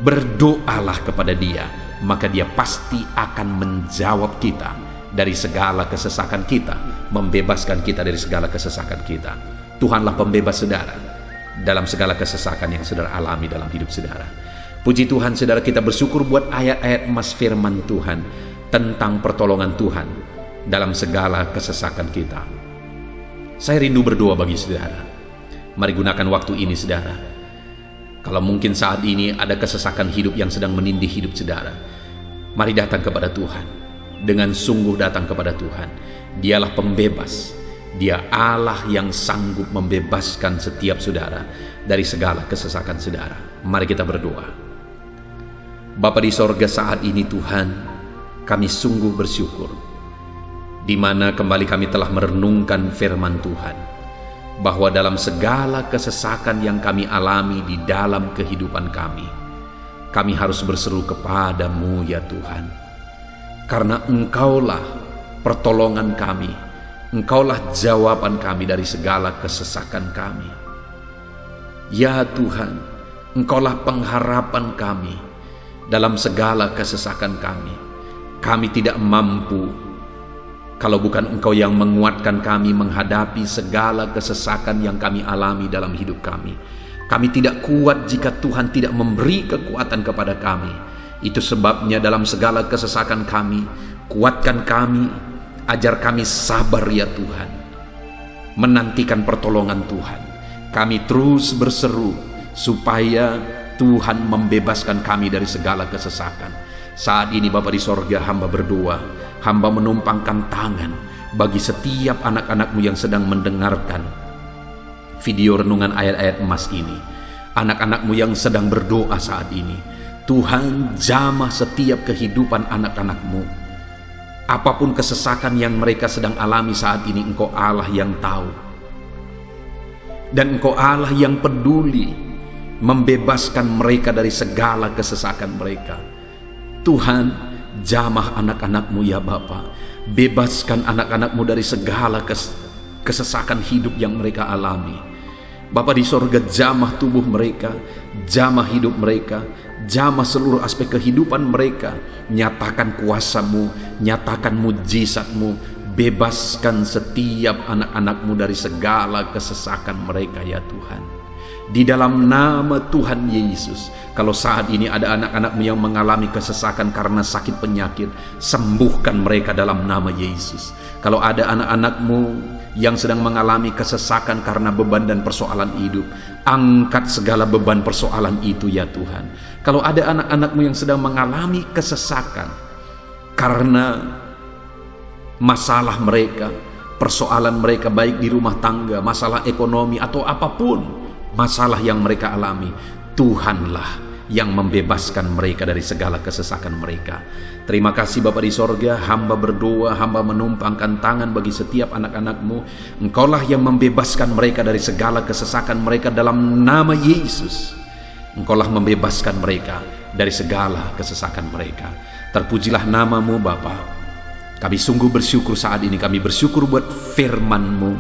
berdoalah kepada Dia, maka Dia pasti akan menjawab kita dari segala kesesakan kita, membebaskan kita dari segala kesesakan kita. Tuhanlah pembebas saudara dalam segala kesesakan yang saudara alami dalam hidup saudara. Puji Tuhan saudara, kita bersyukur buat ayat-ayat emas firman Tuhan tentang pertolongan Tuhan dalam segala kesesakan kita. Saya rindu berdoa bagi saudara. Mari gunakan waktu ini saudara. Kalau mungkin saat ini ada kesesakan hidup yang sedang menindih hidup saudara, mari datang kepada Tuhan. Dengan sungguh datang kepada Tuhan. Dialah pembebas. Dia Allah yang sanggup membebaskan setiap saudara dari segala kesesakan saudara. Mari kita berdoa. Bapa di sorga, saat ini Tuhan, kami sungguh bersyukur di mana kembali kami telah merenungkan firman Tuhan, bahwa dalam segala kesesakan yang kami alami di dalam kehidupan kami harus berseru kepadamu ya Tuhan, karena Engkaulah pertolongan kami, Engkaulah jawaban kami dari segala kesesakan kami. Ya Tuhan, Engkaulah pengharapan kami dalam segala kesesakan kami. Kami tidak mampu kalau bukan Engkau yang menguatkan kami menghadapi segala kesesakan yang kami alami dalam hidup kami. Kami tidak kuat jika Tuhan tidak memberi kekuatan kepada kami. Itu sebabnya dalam segala kesesakan kami, Kuatkan kami, ajar kami sabar ya Tuhan, menantikan pertolongan Tuhan. Kami terus berseru supaya Tuhan membebaskan kami dari segala kesesakan. Saat ini Bapa di sorga, hamba berdoa, hamba menumpangkan tangan bagi setiap anak-anak-Mu yang sedang mendengarkan video renungan ayat-ayat emas ini. Anak-anak-Mu yang sedang berdoa saat ini, Tuhan jamah setiap kehidupan anak-anak-Mu. Apapun kesesakan yang mereka sedang alami saat ini, Engkau Allah yang tahu. Dan Engkau Allah yang peduli membebaskan mereka dari segala kesesakan mereka. Tuhan, jamah anak-anak-Mu ya Bapa. Bebaskan anak-anak-Mu dari segala kesesakan hidup yang mereka alami. Bapa di sorga, jamah tubuh mereka, jamah hidup mereka, jamah seluruh aspek kehidupan mereka. Nyatakan kuasa-Mu, nyatakan mujizat-Mu, bebaskan setiap anak-anak-Mu dari segala kesesakan mereka ya Tuhan. Di dalam nama Tuhan Yesus, kalau saat ini ada anak-anak-Mu yang mengalami kesesakan karena sakit penyakit, sembuhkan mereka dalam nama Yesus. Kalau ada anak-anak-Mu yang sedang mengalami kesesakan karena beban dan persoalan hidup, angkat segala beban persoalan itu ya Tuhan. Kalau ada anak-anak-Mu yang sedang mengalami kesesakan karena masalah mereka, persoalan mereka baik di rumah tangga, masalah ekonomi atau apapun masalah yang mereka alami, Tuhanlah yang membebaskan mereka dari segala kesesakan mereka. Terima kasih Bapa di sorga, hamba berdoa, hamba menumpangkan tangan bagi setiap anak-anak-Mu. Engkaulah yang membebaskan mereka dari segala kesesakan mereka dalam nama Yesus. Engkaulah membebaskan mereka dari segala kesesakan mereka. Terpujilah nama-Mu Bapa. Kami sungguh bersyukur saat ini, kami bersyukur buat firman-Mu,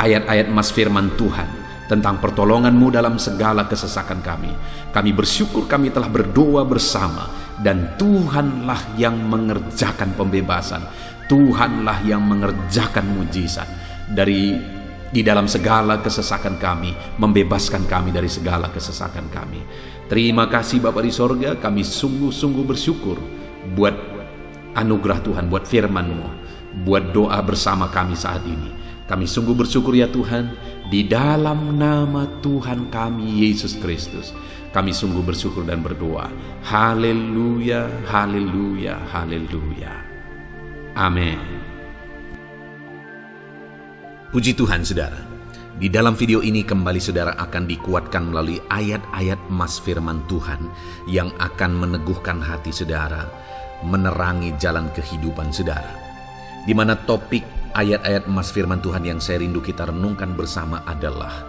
ayat-ayat emas firman Tuhan tentang pertolongan-Mu dalam segala kesesakan kami. Kami bersyukur kami telah berdoa bersama, dan Tuhanlah yang mengerjakan pembebasan, Tuhanlah yang mengerjakan mujizat di dalam segala kesesakan kami, membebaskan kami dari segala kesesakan kami. Terima kasih Bapa di sorga, kami sungguh-sungguh bersyukur buat anugerah Tuhan, buat firman-Mu, buat doa bersama kami saat ini. Kami sungguh bersyukur ya Tuhan, di dalam nama Tuhan kami Yesus Kristus, kami sungguh bersyukur dan berdoa. Haleluya, haleluya, haleluya. Amin. Puji Tuhan saudara, di dalam video ini kembali saudara akan dikuatkan melalui ayat-ayat emas firman Tuhan yang akan meneguhkan hati saudara, menerangi jalan kehidupan saudara. Di mana topik ayat-ayat emas firman Tuhan yang saya rindu kita renungkan bersama adalah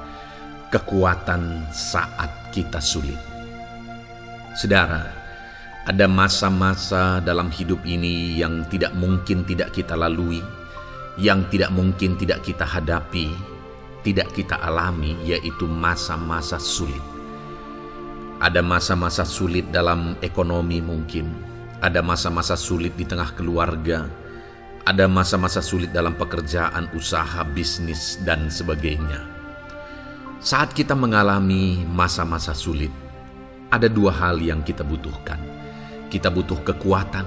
kekuatan saat kita sulit. Saudara, ada masa-masa dalam hidup ini yang tidak mungkin tidak kita lalui, yang tidak mungkin tidak kita hadapi, tidak kita alami, yaitu masa-masa sulit. Ada masa-masa sulit dalam ekonomi mungkin, ada masa-masa sulit di tengah keluarga, ada masa-masa sulit dalam pekerjaan, usaha, bisnis, dan sebagainya. Saat kita mengalami masa-masa sulit, ada dua hal yang kita butuhkan. Kita butuh kekuatan,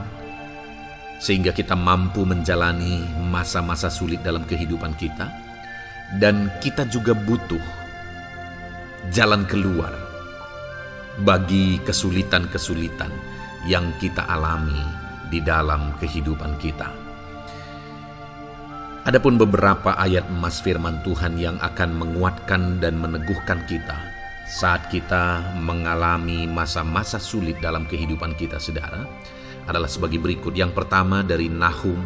sehingga kita mampu menjalani masa-masa sulit dalam kehidupan kita. Dan kita juga butuh jalan keluar bagi kesulitan-kesulitan yang kita alami di dalam kehidupan kita. Adapun beberapa ayat emas firman Tuhan yang akan menguatkan dan meneguhkan kita saat kita mengalami masa-masa sulit dalam kehidupan kita saudara, adalah sebagai berikut. Yang pertama dari Nahum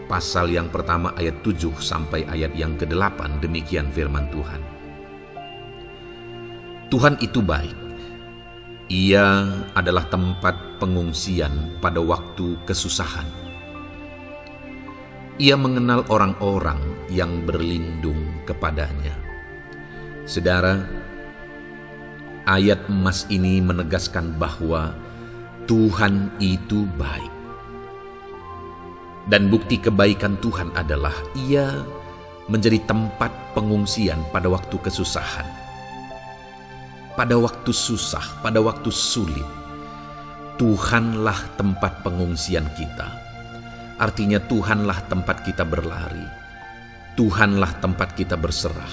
pasal yang pertama ayat 7 sampai ayat yang ke-8, demikian firman Tuhan. Tuhan itu baik. Ia adalah tempat pengungsian pada waktu kesusahan. Ia mengenal orang-orang yang berlindung kepadanya. Saudara, ayat emas ini menegaskan bahwa Tuhan itu baik. Dan bukti kebaikan Tuhan adalah Ia menjadi tempat pengungsian pada waktu kesusahan. Pada waktu susah, pada waktu sulit, Tuhanlah tempat pengungsian kita. Artinya Tuhanlah tempat kita berlari, Tuhanlah tempat kita berserah,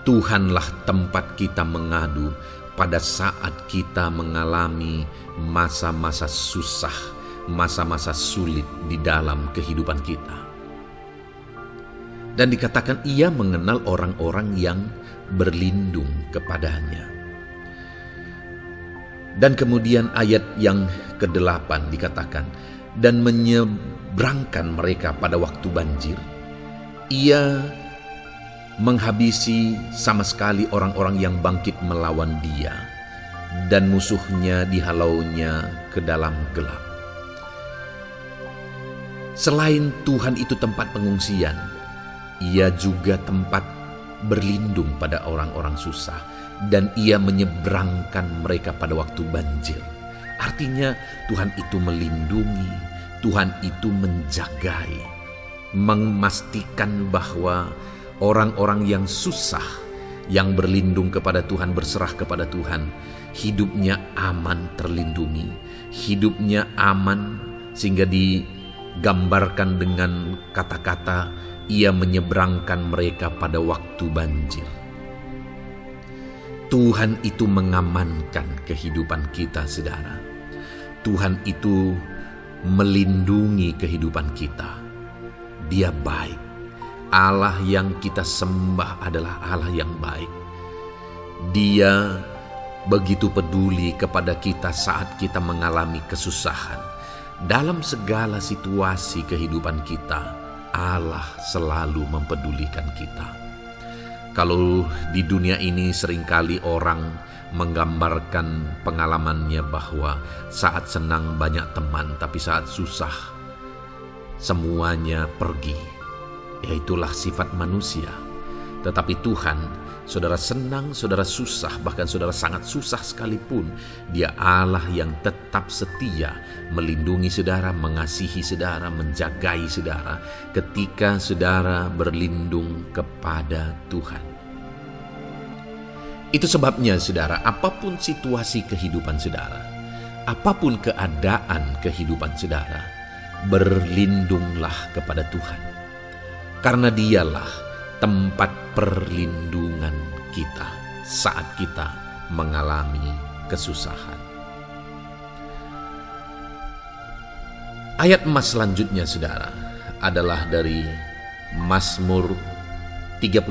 Tuhanlah tempat kita mengadu pada saat kita mengalami masa-masa susah, masa-masa sulit di dalam kehidupan kita. Dan dikatakan ia mengenal orang-orang yang berlindung kepadanya. Dan kemudian ayat yang ke-8 dikatakan, dan menyeberangkan mereka pada waktu banjir. Ia menghabisi sama sekali orang-orang yang bangkit melawan dia, dan musuhnya dihalaunya ke dalam gelap. Selain Tuhan itu tempat pengungsian, ia juga tempat berlindung pada orang-orang susah, dan ia menyeberangkan mereka pada waktu banjir. Artinya Tuhan itu melindungi, Tuhan itu menjagai, memastikan bahwa orang-orang yang susah, yang berlindung kepada Tuhan, berserah kepada Tuhan, hidupnya aman, terlindungi, hidupnya aman, sehingga digambarkan dengan kata-kata ia menyeberangkan mereka pada waktu banjir. Tuhan itu mengamankan kehidupan kita, saudara. Tuhan itu melindungi kehidupan kita. Dia baik. Allah yang kita sembah adalah Allah yang baik. Dia begitu peduli kepada kita saat kita mengalami kesusahan. Dalam segala situasi kehidupan kita, Allah selalu mempedulikan kita. Kalau di dunia ini seringkali orang menggambarkan pengalamannya bahwa saat senang banyak teman, tapi saat susah semuanya pergi. Ya, itulah sifat manusia. Tetapi Tuhan, saudara senang, saudara susah, bahkan saudara sangat susah sekalipun, Dia Allah yang tetap setia melindungi saudara, mengasihi saudara, menjagai saudara ketika saudara berlindung kepada Tuhan. Itu sebabnya saudara, apapun situasi kehidupan saudara, apapun keadaan kehidupan saudara, berlindunglah kepada Tuhan. Karena Dialah tempat perlindungan kita saat kita mengalami kesusahan. Ayat emas selanjutnya saudara adalah dari Mazmur 31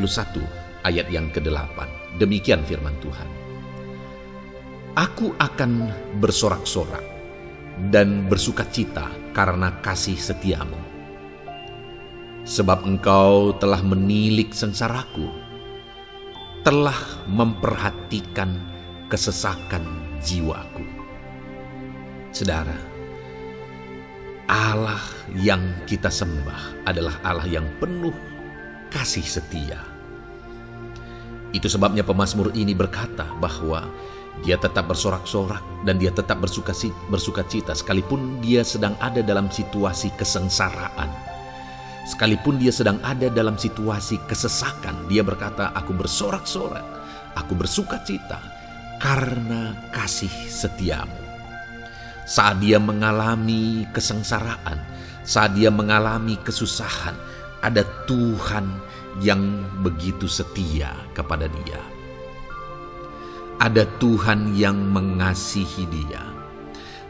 ayat yang ke-8. Demikian firman Tuhan. Aku akan bersorak-sorak dan bersukacita karena kasih setiamu. Sebab engkau telah menilik sengsaraku, telah memperhatikan kesesakan jiwaku. Saudara, Allah yang kita sembah adalah Allah yang penuh kasih setia. Itu sebabnya pemazmur ini berkata bahwa dia tetap bersorak-sorak dan dia tetap bersukacita sekalipun dia sedang ada dalam situasi kesengsaraan. Sekalipun dia sedang ada dalam situasi kesesakan, dia berkata, aku bersorak-sorak, aku bersukacita karena kasih setiamu. Saat dia mengalami kesengsaraan, saat dia mengalami kesusahan, ada Tuhan yang begitu setia kepada dia. Ada Tuhan yang mengasihi dia.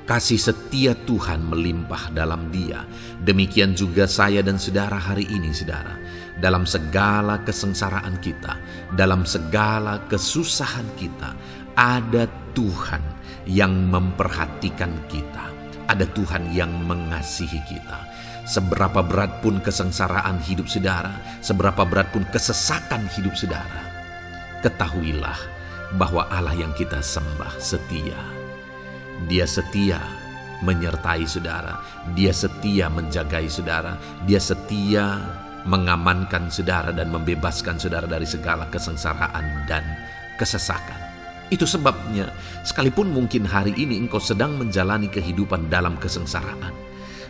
Kasih setia Tuhan melimpah dalam dia. Demikian juga saya dan saudara hari ini, saudara. Dalam segala kesengsaraan kita, dalam segala kesusahan kita, ada Tuhan yang memperhatikan kita. Ada Tuhan yang mengasihi kita. Seberapa berat pun kesengsaraan hidup saudara, seberapa berat pun kesesakan hidup saudara, ketahuilah bahwa Allah yang kita sembah setia. Dia setia menyertai saudara, Dia setia menjagai saudara, Dia setia mengamankan saudara dan membebaskan saudara dari segala kesengsaraan dan kesesakan. Itu sebabnya sekalipun mungkin hari ini engkau sedang menjalani kehidupan dalam kesengsaraan,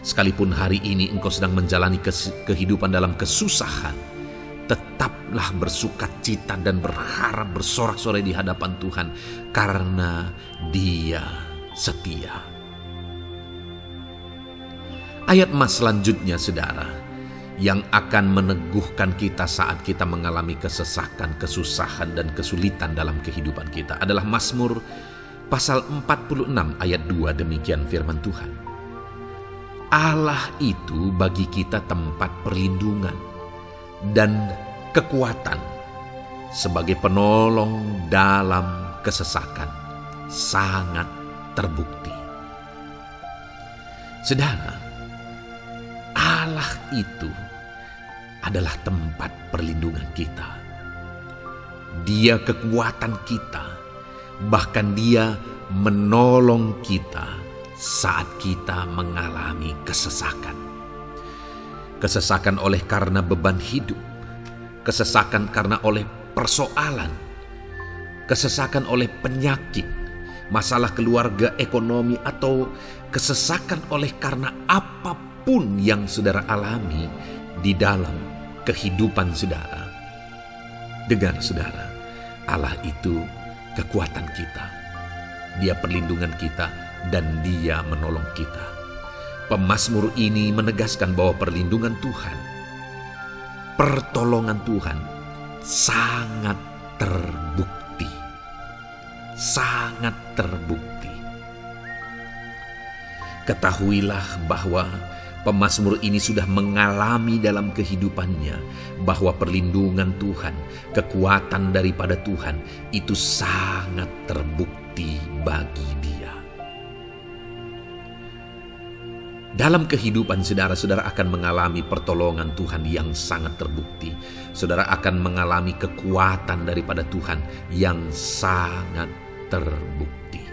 sekalipun hari ini engkau sedang menjalani kehidupan dalam kesusahan, tetaplah bersukacita dan berharap, bersorak-sorai di hadapan Tuhan karena Dia setia. Ayat mas selanjutnya saudara, yang akan meneguhkan kita saat kita mengalami kesesakan, kesusahan, dan kesulitan dalam kehidupan kita adalah Mazmur pasal 46 ayat 2. Demikian firman Tuhan. Allah itu bagi kita tempat perlindungan dan kekuatan sebagai penolong dalam kesesakan sangat terbukti. Saudara, Allah itu adalah tempat perlindungan kita. Dia kekuatan kita, bahkan Dia menolong kita saat kita mengalami kesesakan. Kesesakan oleh karena beban hidup, kesesakan karena oleh persoalan, kesesakan oleh penyakit, masalah keluarga, ekonomi, atau kesesakan oleh karena apapun yang saudara alami di dalam kehidupan saudara. Dengar saudara, Allah itu kekuatan kita. Dia perlindungan kita dan Dia menolong kita. Pemazmur ini menegaskan bahwa perlindungan Tuhan, pertolongan Tuhan sangat terbukti. Sangat terbukti. Ketahuilah bahwa pemazmur ini sudah mengalami dalam kehidupannya bahwa perlindungan Tuhan, kekuatan daripada Tuhan itu sangat terbukti bagi dia. Dalam kehidupan saudara akan mengalami pertolongan Tuhan yang sangat terbukti. Saudara akan mengalami kekuatan daripada Tuhan yang sangat terbukti.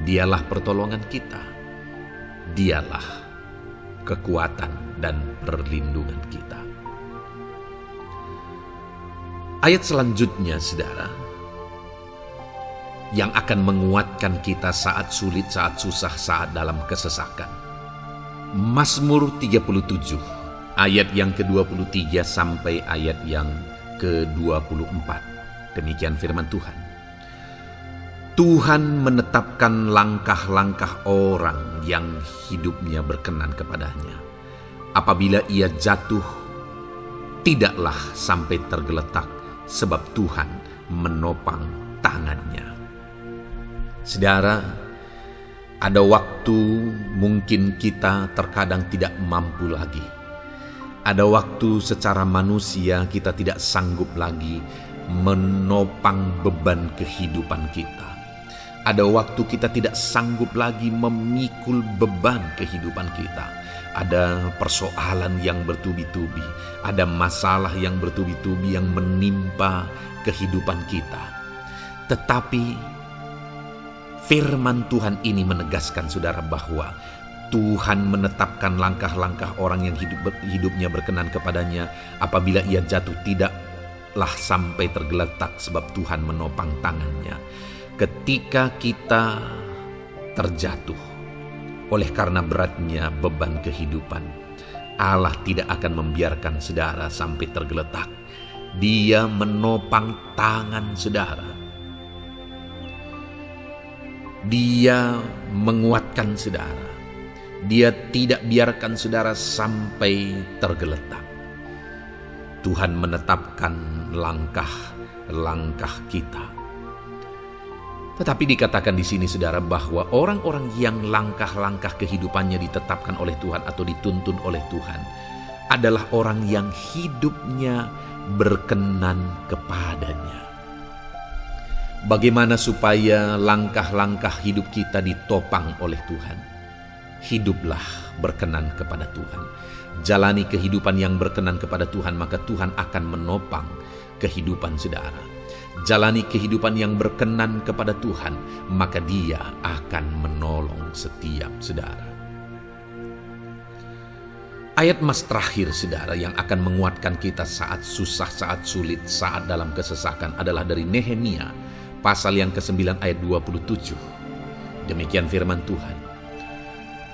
Dialah pertolongan kita. Dialah kekuatan dan perlindungan kita. Ayat selanjutnya saudara, yang akan menguatkan kita saat sulit, saat susah, saat dalam kesesakan. Mazmur 37 ayat yang ke-23 sampai ayat yang ke-24. Demikian firman Tuhan. Tuhan menetapkan langkah-langkah orang yang hidupnya berkenan kepadanya. Apabila ia jatuh, tidaklah sampai tergeletak, sebab Tuhan menopang tangannya. Saudara, ada waktu mungkin kita terkadang tidak mampu lagi. Ada waktu secara manusia kita tidak sanggup lagi menopang beban kehidupan kita. Ada waktu kita tidak sanggup lagi memikul beban kehidupan kita. Ada persoalan yang bertubi-tubi, ada masalah yang bertubi-tubi yang menimpa kehidupan kita. Tetapi firman Tuhan ini menegaskan saudara bahwa Tuhan menetapkan langkah-langkah orang yang hidupnya berkenan kepadanya. Apabila ia jatuh, tidaklah sampai tergeletak, sebab Tuhan menopang tangannya. Ketika kita terjatuh oleh karena beratnya beban kehidupan, Allah tidak akan membiarkan saudara sampai tergeletak. Dia menopang tangan saudara. Dia menguatkan saudara. Dia tidak biarkan saudara sampai tergeletak. Tuhan menetapkan langkah-langkah kita. Tetapi dikatakan di sini saudara bahwa orang-orang yang langkah-langkah kehidupannya ditetapkan oleh Tuhan atau dituntun oleh Tuhan adalah orang yang hidupnya berkenan kepadanya. Bagaimana supaya langkah-langkah hidup kita ditopang oleh Tuhan? Hiduplah berkenan kepada Tuhan. Jalani kehidupan yang berkenan kepada Tuhan, maka Tuhan akan menopang kehidupan saudara. Jalani kehidupan yang berkenan kepada Tuhan, maka Dia akan menolong setiap saudara. Ayat mas terakhir saudara yang akan menguatkan kita saat susah, saat sulit, saat dalam kesesakan adalah dari Nehemia pasal yang ke-9 ayat 27. Demikian firman Tuhan.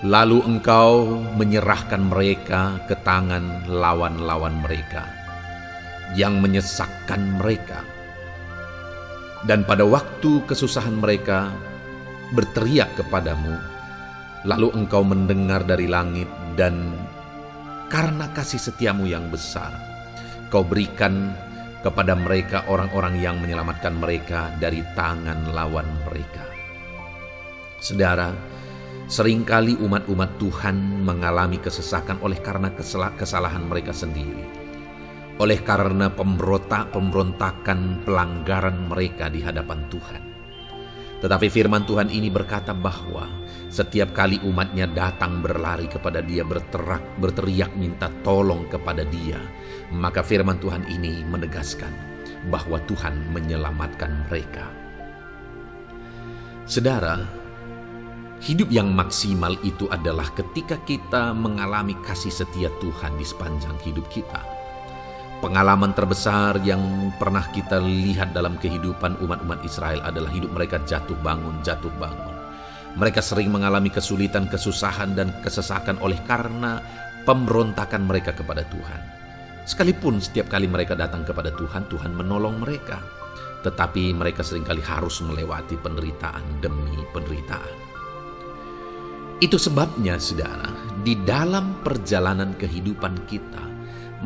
Lalu engkau menyerahkan mereka ke tangan lawan-lawan mereka yang menyesakkan mereka. Dan pada waktu kesusahan mereka berteriak kepadamu, lalu engkau mendengar dari langit Dan karena kasih setiamu yang besar, kau berikan kepada mereka orang-orang yang menyelamatkan mereka dari tangan lawan mereka. Saudara, seringkali umat-umat Tuhan mengalami kesesakan oleh karena kesalahan mereka sendiri. Oleh karena pemberontakan, pelanggaran mereka di hadapan Tuhan. Tetapi firman Tuhan ini berkata bahwa setiap kali umatnya datang berlari kepada Dia, berteriak minta tolong kepada Dia, maka firman Tuhan ini menegaskan bahwa Tuhan menyelamatkan mereka. Saudara, hidup yang maksimal itu adalah ketika kita mengalami kasih setia Tuhan di sepanjang hidup kita. Pengalaman terbesar yang pernah kita lihat dalam kehidupan umat-umat Israel adalah hidup mereka jatuh bangun. Mereka sering mengalami kesulitan, kesusahan, dan kesesakan oleh karena pemberontakan mereka kepada Tuhan. Sekalipun setiap kali mereka datang kepada Tuhan, Tuhan menolong mereka. Tetapi mereka seringkali harus melewati penderitaan demi penderitaan. Itu sebabnya, saudara, di dalam perjalanan kehidupan kita,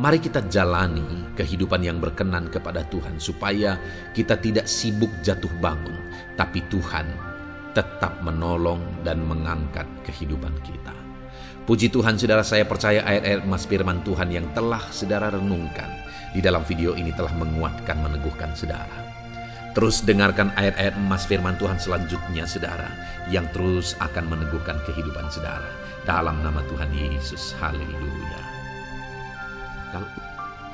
mari kita jalani kehidupan yang berkenan kepada Tuhan supaya kita tidak sibuk jatuh bangun, tapi Tuhan tetap menolong dan mengangkat kehidupan kita. Puji Tuhan, saudara, saya percaya ayat-ayat emas firman Tuhan yang telah saudara renungkan di dalam video ini telah menguatkan, meneguhkan saudara. Terus dengarkan ayat-ayat emas firman Tuhan selanjutnya, saudara, yang terus akan meneguhkan kehidupan saudara. Dalam nama Tuhan Yesus, haleluya.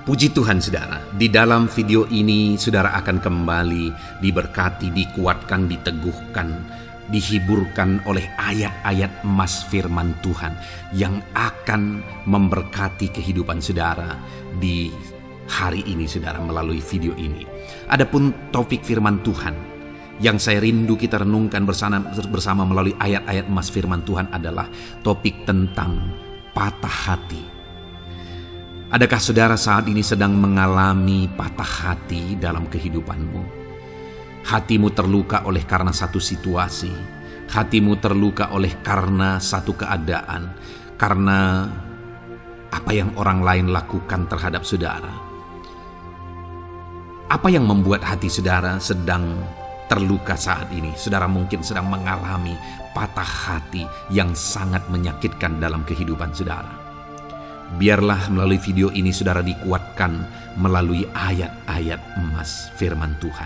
Puji Tuhan, saudara, di dalam video ini saudara akan kembali diberkati, dikuatkan, diteguhkan, dihiburkan oleh ayat-ayat emas firman Tuhan yang akan memberkati kehidupan saudara di hari ini, saudara, melalui video ini. Adapun topik firman Tuhan yang saya rindu kita renungkan bersama melalui ayat-ayat emas firman Tuhan adalah topik tentang patah hati. Adakah saudara saat ini sedang mengalami patah hati dalam kehidupanmu? Hatimu terluka oleh karena satu situasi, hatimu terluka oleh karena satu keadaan, karena apa yang orang lain lakukan terhadap saudara. Apa yang membuat hati saudara sedang terluka saat ini? Saudara mungkin sedang mengalami patah hati yang sangat menyakitkan dalam kehidupan saudara. Biarlah melalui video ini saudara dikuatkan melalui ayat-ayat emas firman Tuhan.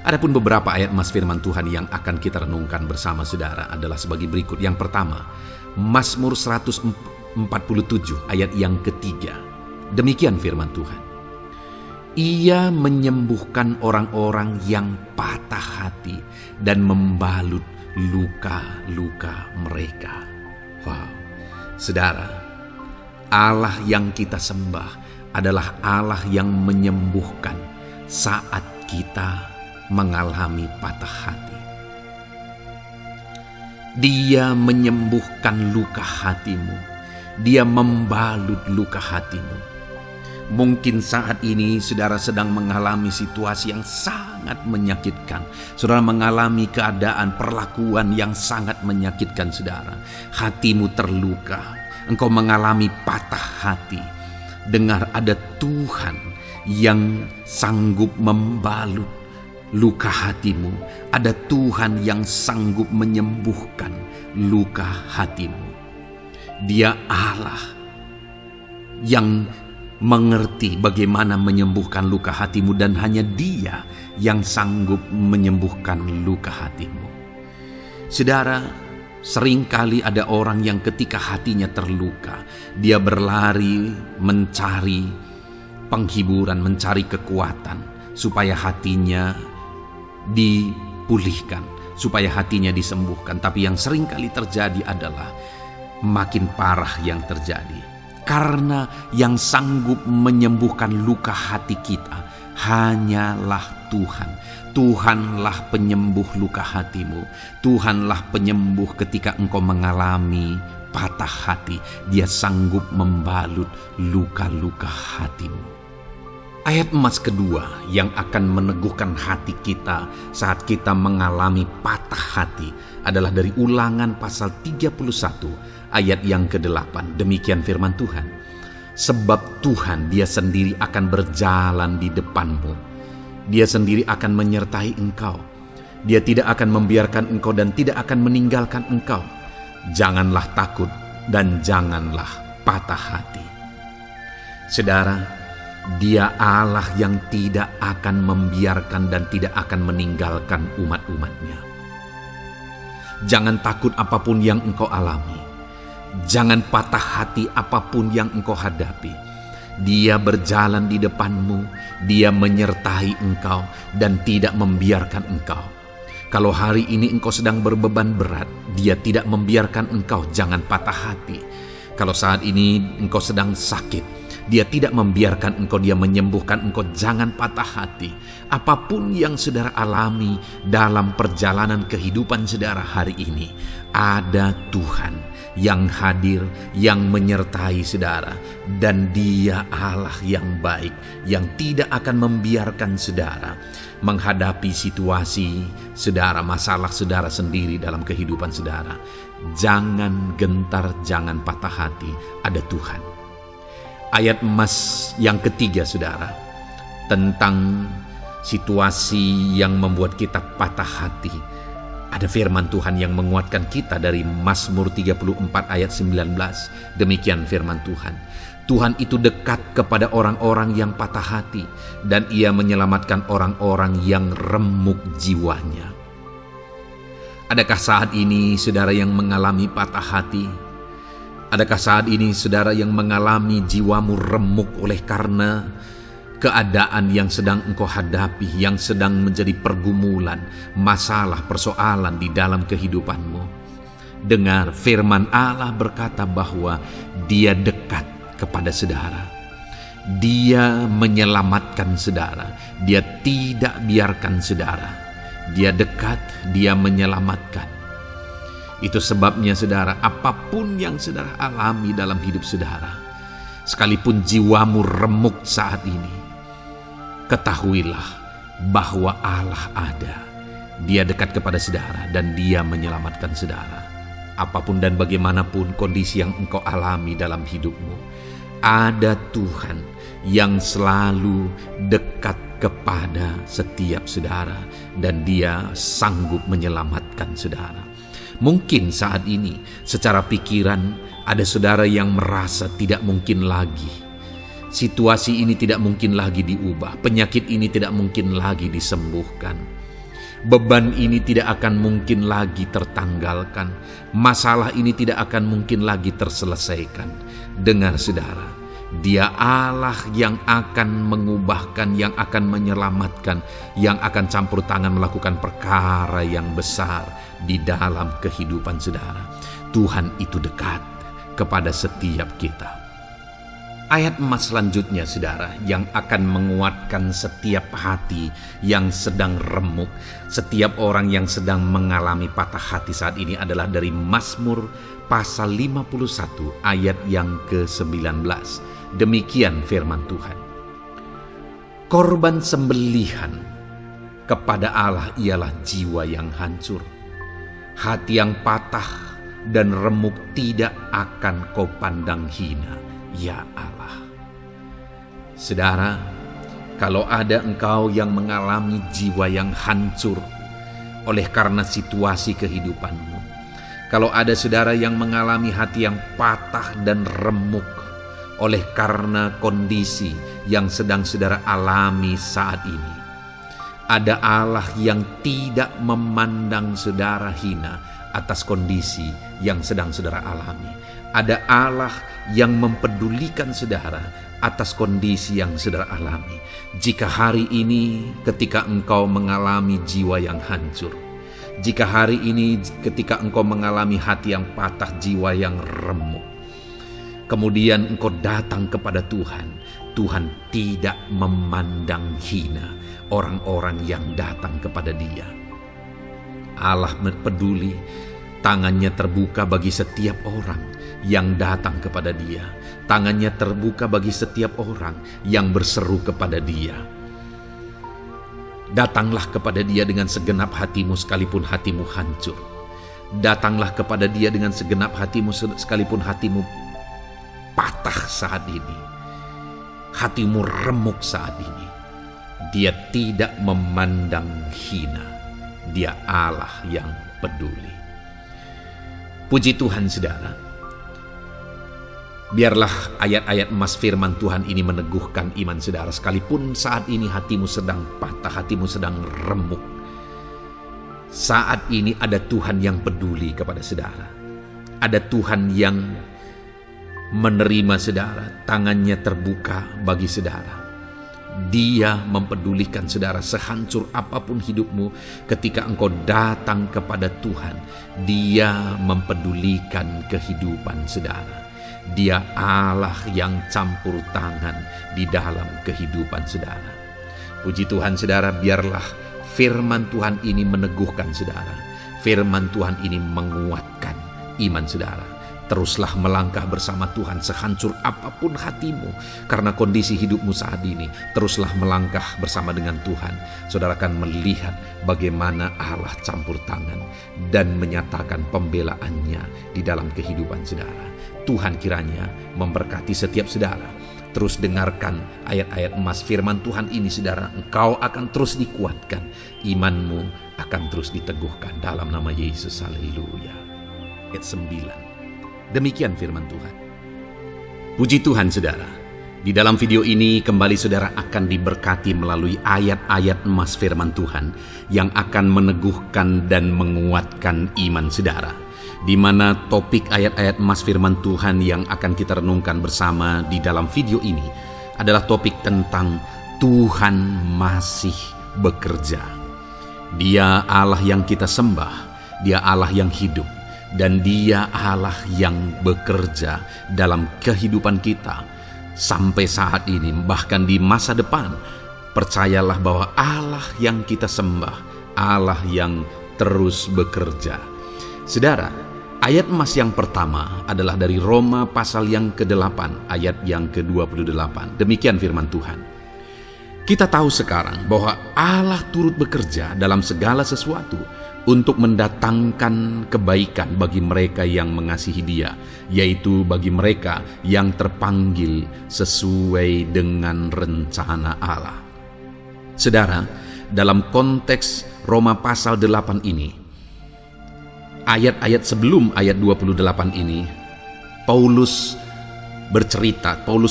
Adapun beberapa ayat emas firman Tuhan yang akan kita renungkan bersama saudara adalah sebagai berikut. Yang pertama, Mazmur 147 ayat yang ketiga. Demikian firman Tuhan. Ia menyembuhkan orang-orang yang patah hati dan membalut luka-luka mereka. Wow, saudara, Allah yang kita sembah adalah Allah yang menyembuhkan saat kita mengalami patah hati. Dia menyembuhkan luka hatimu. Dia membalut luka hatimu. Mungkin saat ini saudara sedang mengalami situasi yang sangat menyakitkan. Saudara mengalami keadaan, perlakuan yang sangat menyakitkan saudara. Hatimu terluka. Engkau mengalami patah hati. Dengar, ada Tuhan yang sanggup membalut luka hatimu. Ada Tuhan yang sanggup menyembuhkan luka hatimu. Dia Allah yang mengerti bagaimana menyembuhkan luka hatimu, dan hanya Dia yang sanggup menyembuhkan luka hatimu. Saudara, seringkali ada orang yang ketika hatinya terluka, dia berlari mencari penghiburan, mencari kekuatan supaya hatinya dipulihkan, supaya hatinya disembuhkan. Tapi yang seringkali terjadi adalah makin parah yang terjadi. Karena yang sanggup menyembuhkan luka hati kita hanyalah Tuhan. Tuhanlah penyembuh luka hatimu. Tuhanlah penyembuh ketika engkau mengalami patah hati. Dia sanggup membalut luka-luka hatimu. Ayat emas kedua yang akan meneguhkan hati kita saat kita mengalami patah hati adalah dari Ulangan pasal 31 ayat yang ke-8. Demikian firman Tuhan. Sebab Tuhan Dia sendiri akan berjalan di depanmu. Dia sendiri akan menyertai engkau. Dia tidak akan membiarkan engkau dan tidak akan meninggalkan engkau. Janganlah takut dan janganlah patah hati. Saudara, Dia Allah yang tidak akan membiarkan dan tidak akan meninggalkan umat-umatnya. Jangan takut apapun yang engkau alami. Jangan patah hati apapun yang engkau hadapi. Dia berjalan di depanmu, Dia menyertai engkau dan tidak membiarkan engkau. Kalau hari ini engkau sedang berbeban berat, Dia tidak membiarkan engkau, jangan patah hati. Kalau saat ini engkau sedang sakit, Dia tidak membiarkan engkau, Dia menyembuhkan engkau, jangan patah hati. Apapun yang saudara alami dalam perjalanan kehidupan saudara hari ini, ada Tuhan yang hadir, yang menyertai saudara. Dan Dia Allah yang baik, yang tidak akan membiarkan saudara menghadapi situasi saudara, masalah saudara sendiri dalam kehidupan saudara. Jangan gentar, jangan patah hati, ada Tuhan. Ayat emas yang ketiga saudara, tentang situasi yang membuat kita patah hati. Ada firman Tuhan yang menguatkan kita dari Mazmur 34 ayat 19. Demikian firman Tuhan. Tuhan itu dekat kepada orang-orang yang patah hati, dan Ia menyelamatkan orang-orang yang remuk jiwanya. Adakah saat ini saudara yang mengalami patah hati? Adakah saat ini saudara yang mengalami jiwamu remuk oleh karena keadaan yang sedang engkau hadapi, yang sedang menjadi pergumulan, masalah, persoalan di dalam kehidupanmu? Dengar, firman Allah berkata bahwa Dia dekat kepada saudara. Dia menyelamatkan saudara. Dia tidak biarkan saudara. Dia dekat, Dia menyelamatkan. Itu sebabnya saudara, apapun yang saudara alami dalam hidup saudara, sekalipun jiwamu remuk saat ini, ketahuilah bahwa Allah ada. Dia dekat kepada saudara dan Dia menyelamatkan saudara. Apapun dan bagaimanapun kondisi yang engkau alami dalam hidupmu, ada Tuhan yang selalu dekat kepada setiap saudara dan Dia sanggup menyelamatkan saudara. Mungkin saat ini secara pikiran ada saudara yang merasa tidak mungkin lagi. Situasi ini tidak mungkin lagi diubah. Penyakit ini tidak mungkin lagi disembuhkan. Beban ini tidak akan mungkin lagi tertanggalkan. Masalah ini tidak akan mungkin lagi terselesaikan. Dengar saudara, Dia Allah yang akan mengubahkan, yang akan menyelamatkan, yang akan campur tangan melakukan perkara yang besar di dalam kehidupan saudara. Tuhan itu dekat kepada setiap kita. Ayat emas selanjutnya saudara, yang akan menguatkan setiap hati yang sedang remuk, setiap orang yang sedang mengalami patah hati saat ini adalah dari Mazmur pasal 51 ayat yang ke-19. Demikian firman Tuhan. Korban sembelihan kepada Allah ialah jiwa yang hancur. Hati yang patah dan remuk tidak akan kau pandang hina, ya Allah. Saudara, kalau ada engkau yang mengalami jiwa yang hancur oleh karena situasi kehidupanmu, kalau ada saudara yang mengalami hati yang patah dan remuk oleh karena kondisi yang sedang saudara alami saat ini, ada Allah yang tidak memandang saudara hina atas kondisi yang sedang saudara alami. Ada Allah yang mempedulikan saudara atas kondisi yang saudara alami. Jika hari ini ketika engkau mengalami jiwa yang hancur, jika hari ini ketika engkau mengalami hati yang patah, jiwa yang remuk, kemudian engkau datang kepada Tuhan, Tuhan tidak memandang hina orang-orang yang datang kepada Dia. Allah peduli Tangannya terbuka bagi setiap orang yang datang kepada Dia. Tangannya terbuka bagi setiap orang yang berseru kepada Dia. Datanglah kepada Dia dengan segenap hatimu sekalipun hatimu hancur. Datanglah kepada Dia dengan segenap hatimu sekalipun hatimu patah saat ini. Hatimu remuk saat ini. Dia tidak memandang hina. Dia Allah yang peduli. Puji Tuhan saudara. Biarlah ayat-ayat emas firman Tuhan ini meneguhkan iman saudara. Sekalipun saat ini hatimu sedang patah, hatimu sedang remuk. Saat ini ada Tuhan yang peduli kepada saudara. Ada Tuhan yang menerima saudara, tangannya terbuka bagi saudara. Dia mempedulikan saudara sehancur apapun hidupmu. Ketika engkau datang kepada Tuhan, Dia mempedulikan kehidupan saudara. Dia Allah yang campur tangan di dalam kehidupan saudara. Puji Tuhan saudara, biarlah firman Tuhan ini meneguhkan saudara. Firman Tuhan ini menguatkan iman saudara. Teruslah melangkah bersama Tuhan sehancur apapun hatimu karena kondisi hidupmu saat ini. Teruslah melangkah bersama dengan Tuhan. Saudara akan melihat bagaimana Allah campur tangan dan menyatakan pembelaannya di dalam kehidupan saudara. Tuhan kiranya memberkati setiap saudara. Terus dengarkan ayat-ayat emas firman Tuhan ini saudara. Engkau akan terus dikuatkan. Imanmu akan terus diteguhkan dalam nama Yesus. Haleluya. Ayat 9. Demikian firman Tuhan. Puji Tuhan saudara. Di dalam video ini kembali saudara akan diberkati melalui ayat-ayat emas firman Tuhan yang akan meneguhkan dan menguatkan iman saudara. Di mana topik ayat-ayat emas firman Tuhan yang akan kita renungkan bersama di dalam video ini adalah topik tentang Tuhan masih bekerja. Dia Allah yang kita sembah, Dia Allah yang hidup, dan Dia Allah yang bekerja dalam kehidupan kita sampai saat ini, bahkan di masa depan. Percayalah bahwa Allah yang kita sembah, Allah yang terus bekerja. Saudara, ayat emas yang pertama adalah dari Roma pasal yang ke-8 ayat yang ke-28. Demikian firman Tuhan. Kita tahu sekarang bahwa Allah turut bekerja dalam segala sesuatu untuk mendatangkan kebaikan bagi mereka yang mengasihi Dia, yaitu bagi mereka yang terpanggil sesuai dengan rencana Allah. Saudara, dalam konteks Roma pasal 8 ini, ayat-ayat sebelum ayat 28 ini, Paulus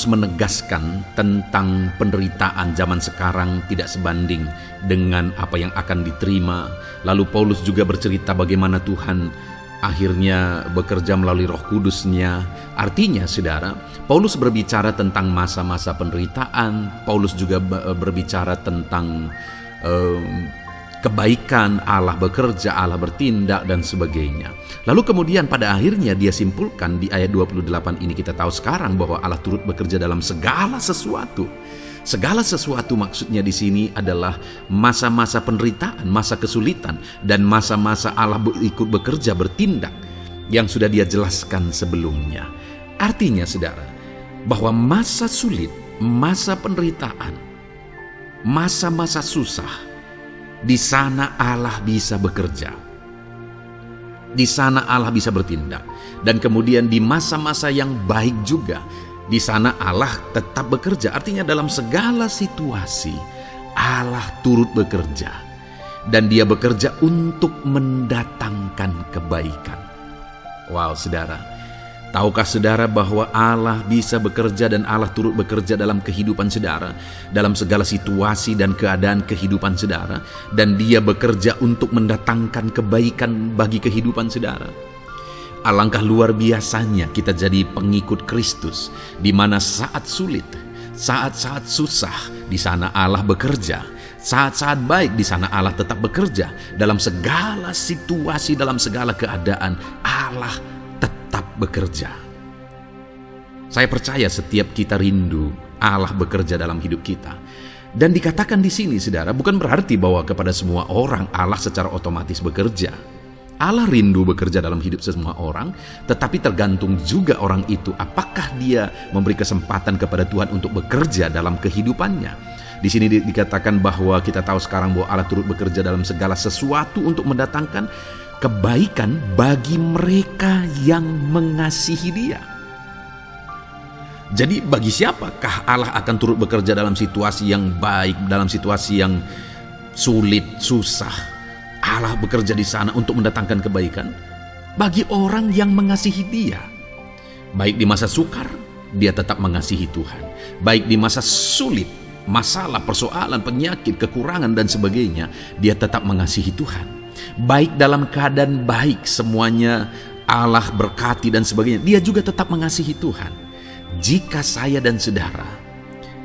menegaskan tentang penderitaan zaman sekarang tidak sebanding dengan apa yang akan diterima. Lalu Paulus juga bercerita bagaimana Tuhan akhirnya bekerja melalui Roh Kudus-Nya. Artinya saudara, Paulus berbicara tentang masa-masa penderitaan. Paulus juga berbicara tentang kebaikan, Allah bekerja, Allah bertindak, dan sebagainya. Lalu kemudian pada akhirnya dia simpulkan di ayat 28 ini, kita tahu sekarang bahwa Allah turut bekerja dalam segala sesuatu. Segala sesuatu maksudnya di sini adalah masa-masa penderitaan, masa kesulitan, dan masa-masa Allah ikut bekerja, bertindak yang sudah Dia jelaskan sebelumnya. Artinya saudara, bahwa masa sulit, masa penderitaan, masa-masa susah, di sana Allah bisa bekerja. Di sana Allah bisa bertindak. Dan kemudian di masa-masa yang baik juga, di sana Allah tetap bekerja. Artinya dalam segala situasi Allah turut bekerja. Dan Dia bekerja untuk mendatangkan kebaikan. Wow saudara, tahukah saudara bahwa Allah bisa bekerja dan Allah turut bekerja dalam kehidupan saudara, dalam segala situasi dan keadaan kehidupan saudara, dan Dia bekerja untuk mendatangkan kebaikan bagi kehidupan saudara. Alangkah luar biasanya kita jadi pengikut Kristus, di mana saat sulit, saat-saat susah, di sana Allah bekerja. Saat-saat baik, di sana Allah tetap bekerja. Dalam segala situasi, dalam segala keadaan, Allah tetap bekerja. Saya percaya setiap kita rindu Allah bekerja dalam hidup kita. Dan dikatakan di sini saudara, bukan berarti bahwa kepada semua orang Allah secara otomatis bekerja. Allah rindu bekerja dalam hidup semua orang, tetapi tergantung juga orang itu apakah dia memberi kesempatan kepada Tuhan untuk bekerja dalam kehidupannya. Di sini dikatakan bahwa kita tahu sekarang bahwa Allah turut bekerja dalam segala sesuatu untuk mendatangkan kebaikan bagi mereka yang mengasihi Dia. Jadi bagi siapakah Allah akan turut bekerja dalam situasi yang baik, dalam situasi yang sulit, susah? Allah bekerja di sana untuk mendatangkan kebaikan bagi orang yang mengasihi Dia. Baik di masa sukar, dia tetap mengasihi Tuhan. Baik di masa sulit, masalah, persoalan, penyakit, kekurangan dan sebagainya, dia tetap mengasihi Tuhan. Baik dalam keadaan baik, semuanya Allah berkati dan sebagainya, dia juga tetap mengasihi Tuhan. Jika saya dan saudara,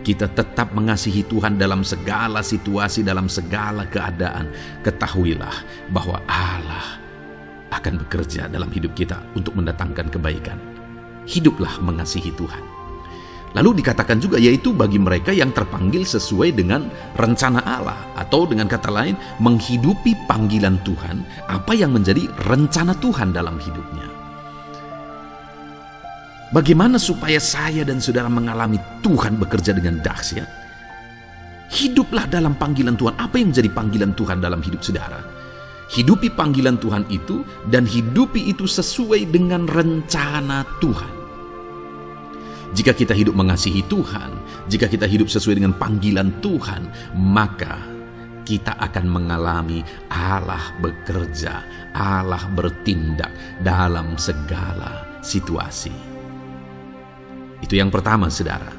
kita tetap mengasihi Tuhan dalam segala situasi, dalam segala keadaan, ketahuilah bahwa Allah akan bekerja dalam hidup kita untuk mendatangkan kebaikan. Hiduplah mengasihi Tuhan. Lalu dikatakan juga, yaitu bagi mereka yang terpanggil sesuai dengan rencana Allah, atau dengan kata lain, menghidupi panggilan Tuhan, apa yang menjadi rencana Tuhan dalam hidupnya. Bagaimana supaya saya dan saudara mengalami Tuhan bekerja dengan dahsyat? Hiduplah dalam panggilan Tuhan. Apa yang menjadi panggilan Tuhan dalam hidup saudara? Hidupi panggilan Tuhan itu, dan hidupi itu sesuai dengan rencana Tuhan. Jika kita hidup mengasihi Tuhan, jika kita hidup sesuai dengan panggilan Tuhan, maka kita akan mengalami Allah bekerja, Allah bertindak dalam segala situasi. Itu yang pertama, saudara,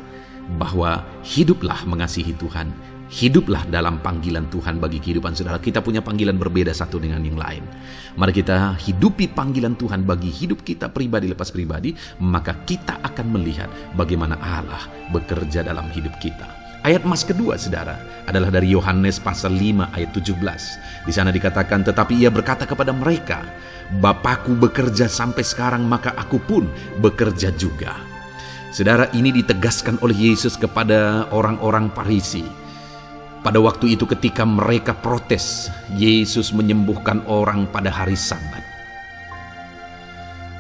bahwa hiduplah mengasihi Tuhan, hiduplah dalam panggilan Tuhan bagi kehidupan saudara. Kita punya panggilan berbeda satu dengan yang lain. Mari kita hidupi panggilan Tuhan bagi hidup kita pribadi lepas pribadi, maka kita akan melihat bagaimana Allah bekerja dalam hidup kita. Ayat emas kedua, saudara, adalah dari Yohanes pasal 5 ayat 17. Di sana dikatakan, tetapi ia berkata kepada mereka, Bapakku bekerja sampai sekarang, maka aku pun bekerja juga. Saudara, ini ditegaskan oleh Yesus kepada orang-orang Farisi. Pada waktu itu ketika mereka protes, Yesus menyembuhkan orang pada hari Sabat.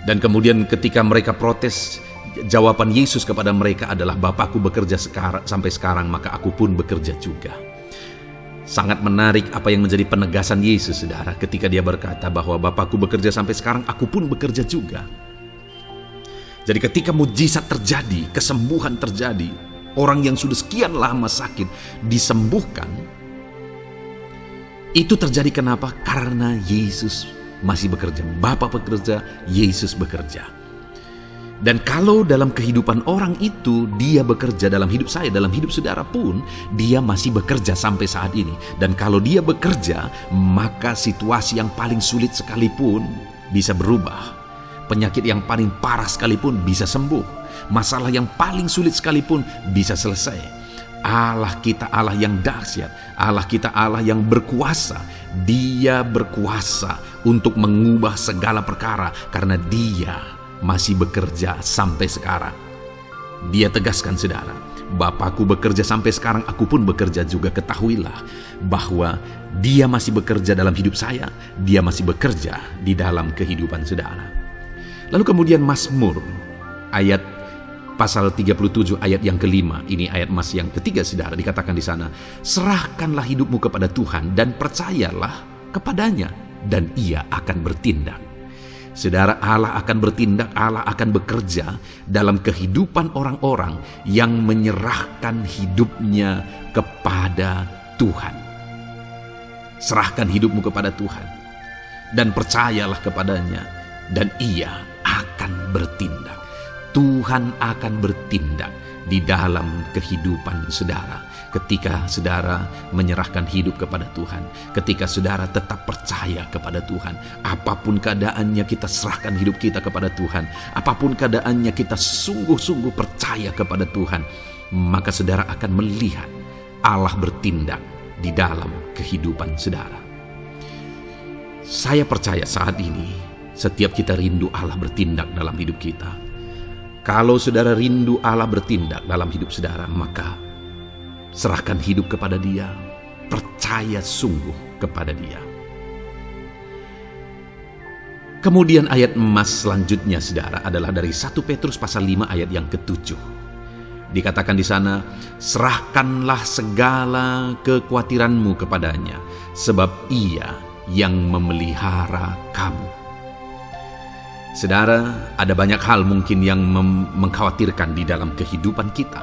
Dan kemudian ketika mereka protes, jawaban Yesus kepada mereka adalah, Bapakku bekerja sampai sekarang, maka aku pun bekerja juga. Sangat menarik apa yang menjadi penegasan Yesus, saudara, ketika dia berkata bahwa Bapakku bekerja sampai sekarang, aku pun bekerja juga. Jadi ketika mujizat terjadi, kesembuhan terjadi, orang yang sudah sekian lama sakit disembuhkan, itu terjadi kenapa? Karena Yesus masih bekerja. Bapa bekerja, Yesus bekerja. Dan kalau dalam kehidupan orang itu, dia bekerja dalam hidup saya, dalam hidup saudara pun, dia masih bekerja sampai saat ini. Dan kalau dia bekerja, maka situasi yang paling sulit sekalipun bisa berubah. Penyakit yang paling parah sekalipun bisa sembuh. Masalah yang paling sulit sekalipun bisa selesai. Allah kita Allah yang dahsyat. Allah kita Allah yang berkuasa. Dia berkuasa untuk mengubah segala perkara karena Dia masih bekerja sampai sekarang. Dia tegaskan, saudara, Bapakku bekerja sampai sekarang, aku pun bekerja juga. Ketahuilah bahwa Dia masih bekerja dalam hidup saya. Dia masih bekerja di dalam kehidupan saudara. Lalu kemudian Mazmur ayat pasal 37 ayat yang kelima, ini ayat emas yang ketiga, saudara, dikatakan di sana, serahkanlah hidupmu kepada Tuhan dan percayalah kepadanya, dan Ia akan bertindak. Saudara, Allah akan bertindak, Allah akan bekerja dalam kehidupan orang-orang yang menyerahkan hidupnya kepada Tuhan. Serahkan hidupmu kepada Tuhan dan percayalah kepadanya, dan Ia akan bertindak. Tuhan akan bertindak di dalam kehidupan saudara. Ketika saudara menyerahkan hidup kepada Tuhan, ketika saudara tetap percaya kepada Tuhan, apapun keadaannya kita serahkan hidup kita kepada Tuhan, apapun keadaannya kita sungguh-sungguh percaya kepada Tuhan, maka saudara akan melihat Allah bertindak di dalam kehidupan saudara. Saya percaya saat ini setiap kita rindu Allah bertindak dalam hidup kita. Kalau saudara rindu Allah bertindak dalam hidup saudara, maka serahkan hidup kepada Dia, percaya sungguh kepada Dia. Kemudian ayat emas selanjutnya saudara adalah dari 1 Petrus pasal 5 ayat yang ke-7. Dikatakan di sana, serahkanlah segala kekhawatiranmu kepadanya, sebab ia yang memelihara kamu. Saudara, ada banyak hal mungkin yang mengkhawatirkan di dalam kehidupan kita.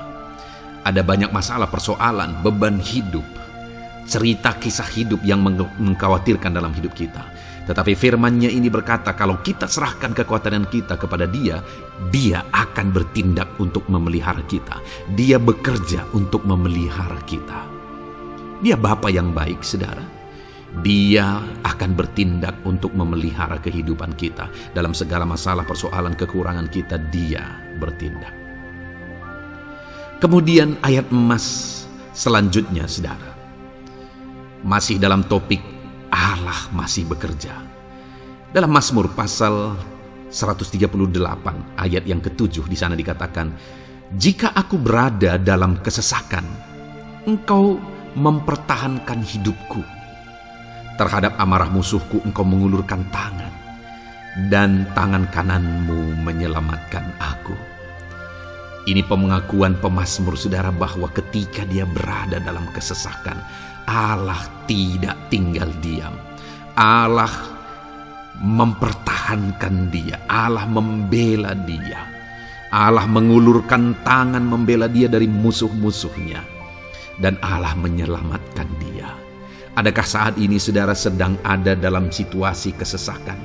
Ada banyak masalah, persoalan, beban hidup, cerita kisah hidup yang mengkhawatirkan dalam hidup kita. Tetapi firman-Nya ini berkata, kalau kita serahkan kekhawatiran kita kepada Dia, Dia akan bertindak untuk memelihara kita. Dia bekerja untuk memelihara kita. Dia Bapa yang baik, saudara. Dia akan bertindak untuk memelihara kehidupan kita. Dalam segala masalah, persoalan, kekurangan kita, Dia bertindak. Kemudian ayat emas selanjutnya, saudara. Masih dalam topik Allah masih bekerja. Dalam Mazmur pasal 138 ayat yang ke-7 di sana dikatakan, jika aku berada dalam kesesakan, Engkau mempertahankan hidupku. Terhadap amarah musuhku Engkau mengulurkan tangan, dan tangan kananmu menyelamatkan aku. Ini pengakuan pemazmur saudara bahwa ketika dia berada dalam kesesakan, Allah tidak tinggal diam. Allah mempertahankan dia. Allah membela dia. Allah mengulurkan tangan membela dia dari musuh-musuhnya. Dan Allah menyelamatkan dia. Adakah saat ini saudara sedang ada dalam situasi kesesakan?